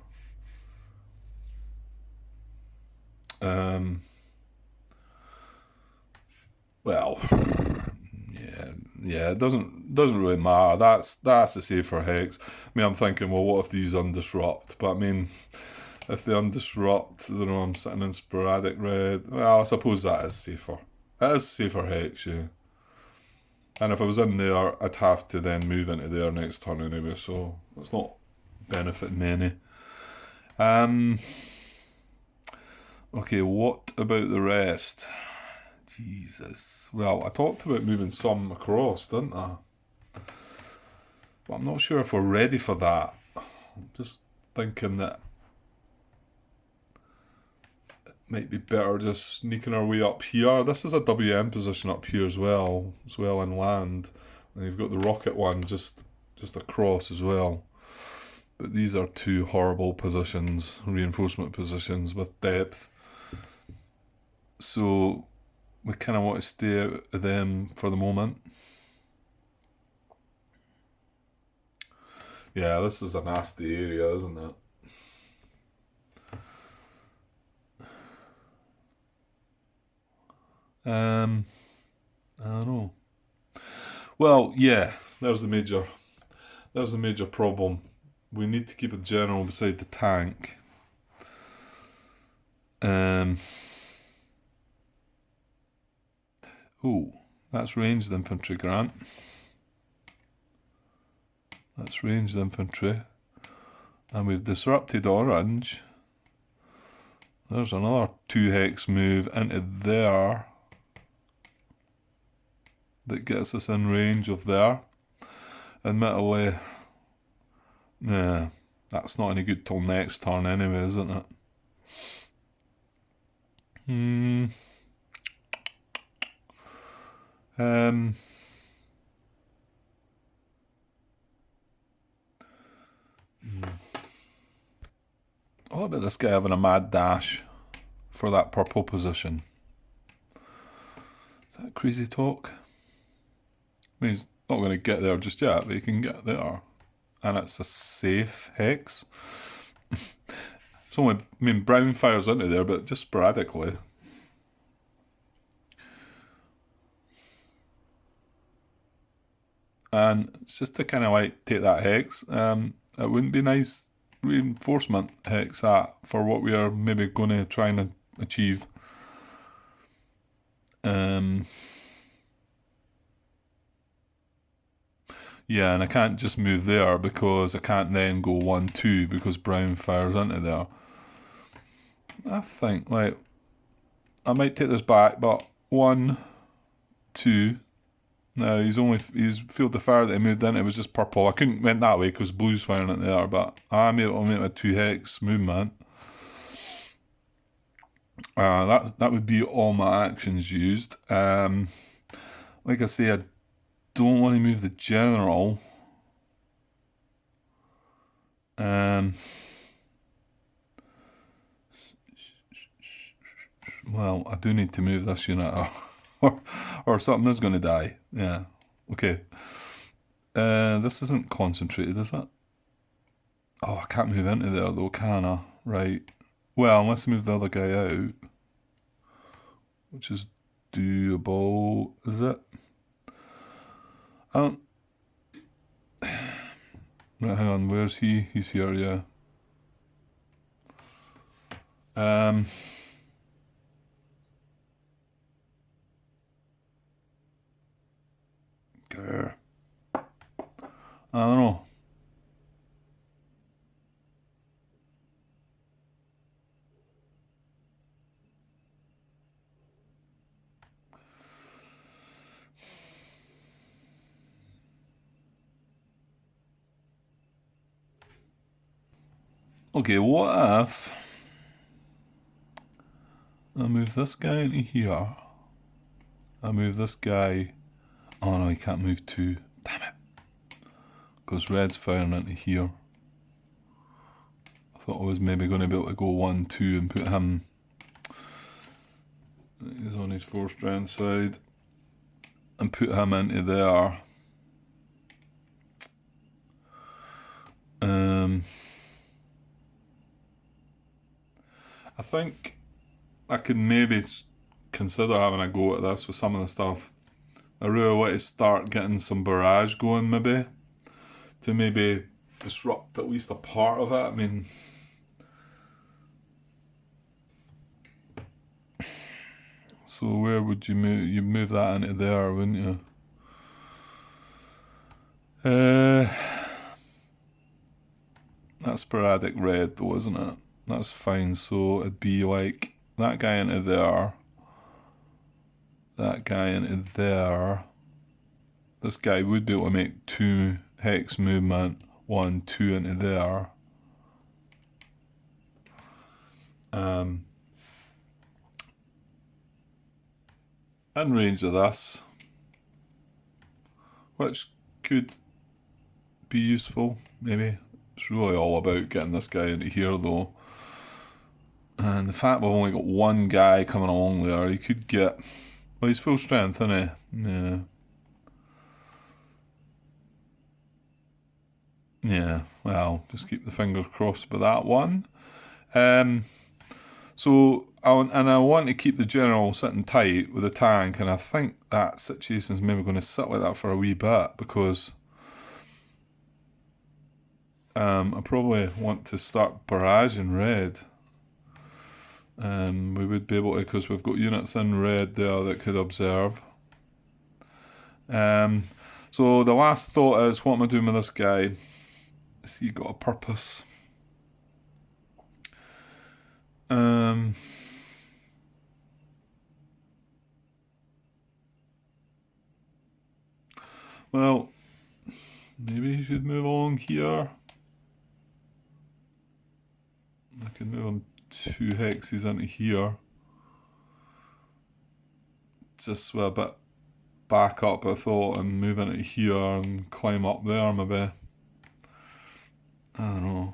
Well, yeah, it doesn't really matter. That's the safer hex. I mean, I'm thinking, well, what if these undisrupt? But I mean, if they undisrupt, you know, I'm sitting in sporadic red. Well, I suppose that is safer. It is safer hex, yeah. And if I was in there, I'd have to then move into there next turn anyway, so it's not benefiting me any. Okay, what about the rest? Jesus. Well, I talked about moving some across, didn't I? But I'm not sure if we're ready for that. I'm just thinking that it might be better just sneaking our way up here. This is a WM position up here as well inland. And you've got the rocket one just across as well. But these are two horrible positions, reinforcement positions with depth. So we kind of want to stay out of them for the moment. Yeah, this is a nasty area, isn't it? I don't know. Well, yeah, there's the major problem. We need to keep a general beside the tank. Oh, that's ranged infantry, Grant. That's ranged infantry. And we've disrupted orange. There's another 2 hex move into there that gets us in range of there. Admittedly, nah, that's not any good till next turn anyway, isn't it? What about this guy having a mad dash for that purple position? Is that crazy talk? I mean, he's not going to get there just yet, but he can get there. And it's a safe hex. It's only, I mean, brown fires into there, but just sporadically. And it's just to kind of like take that hex. It wouldn't be nice reinforcement hex that for what we are maybe going to try and achieve. Yeah, and I can't just move there because I can't then go 1-2 because brown fires into there. I think, like, I might take this back, but 1, 2. No, he's field the fire that he moved in. It was just purple. I couldn't went that way because blue's firing into there, but I'm able to make a 2 hex movement. That would be all my actions used. Like I say, I don't want to move the general. Well, I do need to move this unit or something is going to die. Yeah. Okay. This isn't concentrated, is it? Oh, I can't move into there though, can I? Right. Well, unless I move the other guy out, which is doable, is it? Right, hang on, where's he? He's here, yeah. Grr. I don't know. Okay, what if I move this guy into here? I move this guy. Oh no, he can't move 2. Damn it. Because red's firing into here. I Thought I was maybe going to be able to go 1-2 and put him. He's on his 4-strength side. And put him into there. I think I could maybe consider having a go at this with some of the stuff. I really want to start getting some Barrage going, maybe, to maybe disrupt at least a part of it. I mean, so where would you move? You'd move that into there, wouldn't you? That's sporadic red though, isn't it? That's fine. So it'd be like that guy into there, that guy into there. This guy would be able to make 2 hex movement, 1, 2 into there. In range of this, which could be useful, maybe. It's really all about getting this guy into here though. And the fact we've only got one guy coming along there, he could get... Well, he's full strength, isn't he? Yeah. Yeah, well, just keep the fingers crossed with that one. So, I want to keep the general sitting tight with the tank, and I think that situation's maybe going to sit like that for a wee bit, because I probably want to start Barrage in red. We would be able to, because we've got units in red there that could observe. So the last thought is, what am I doing with this guy? Has he got a purpose? Well, maybe he should move along here. I can move him 2 hexes into here. Just with a bit back up, I thought, and move into here and climb up there, maybe. I don't know.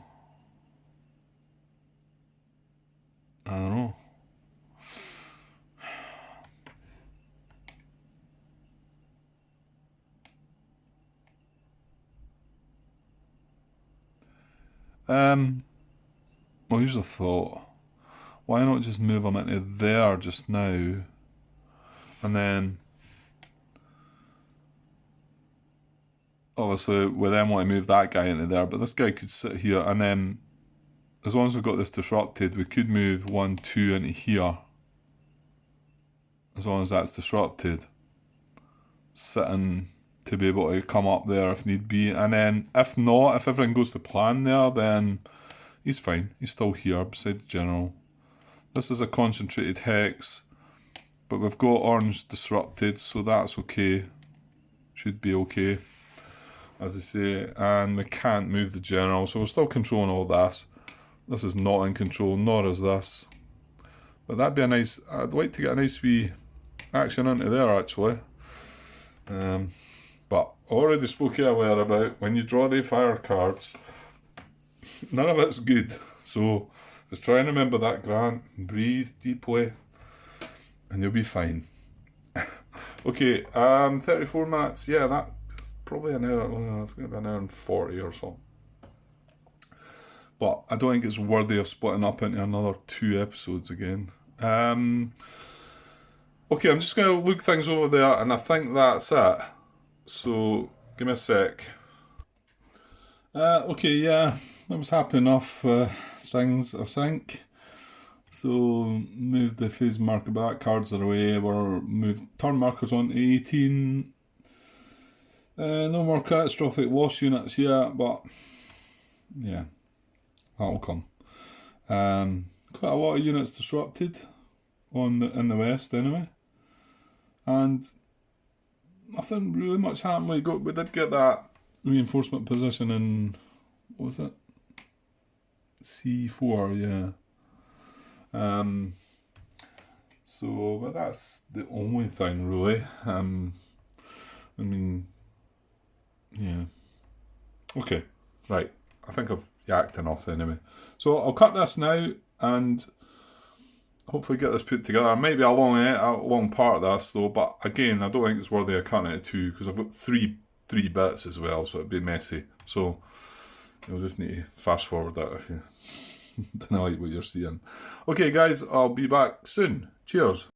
Well, here's a thought. Why not just move him into there just now? And then, obviously, we then want to move that guy into there, but this guy could sit here, and then, as long as we've got this disrupted, we could move 1, 2 into here. As long as that's disrupted. Sitting to be able to come up there if need be. And then, if not, if everything goes to plan there, then he's fine. He's still here beside the general. This is a concentrated hex, but we've got orange disrupted, so that's okay. Should be okay, as I say. And we can't move the general, so we're still controlling all this. This is not in control, nor is this. But that'd be a nice... I'd like to get a nice wee action into there, actually. But already spoke earlier about when you draw the fire cards, none of it's good. So just try and remember that, Grant. Breathe deeply, and you'll be fine. Okay, 34 minutes. Yeah, that's probably an hour. Well, it's going to be an hour and 40 or so. But I don't think it's worthy of splitting up into another 2 episodes again. Okay, I'm just going to look things over there, and I think that's it. So, give me a sec. Okay, yeah, that was happy enough things, I think. So, move the phase marker back, cards are away, we're moved turn markers on to 18. No more catastrophic wash units yet, but yeah, that'll come. Quite a lot of units disrupted in the west anyway. And nothing really much happened. We did get that reinforcement position in, what was it? C4, yeah. So, but that's the only thing really. I mean, yeah. Okay, right. I think I've yacked enough anyway. So I'll cut this now and hopefully get this put together. It might be a long part of this though, but again, I don't think it's worthy of cutting it to two because I've got three bits as well, so it'd be messy. So you'll just need to fast forward that if you don't like what you're seeing. Okay guys, I'll be back soon. Cheers.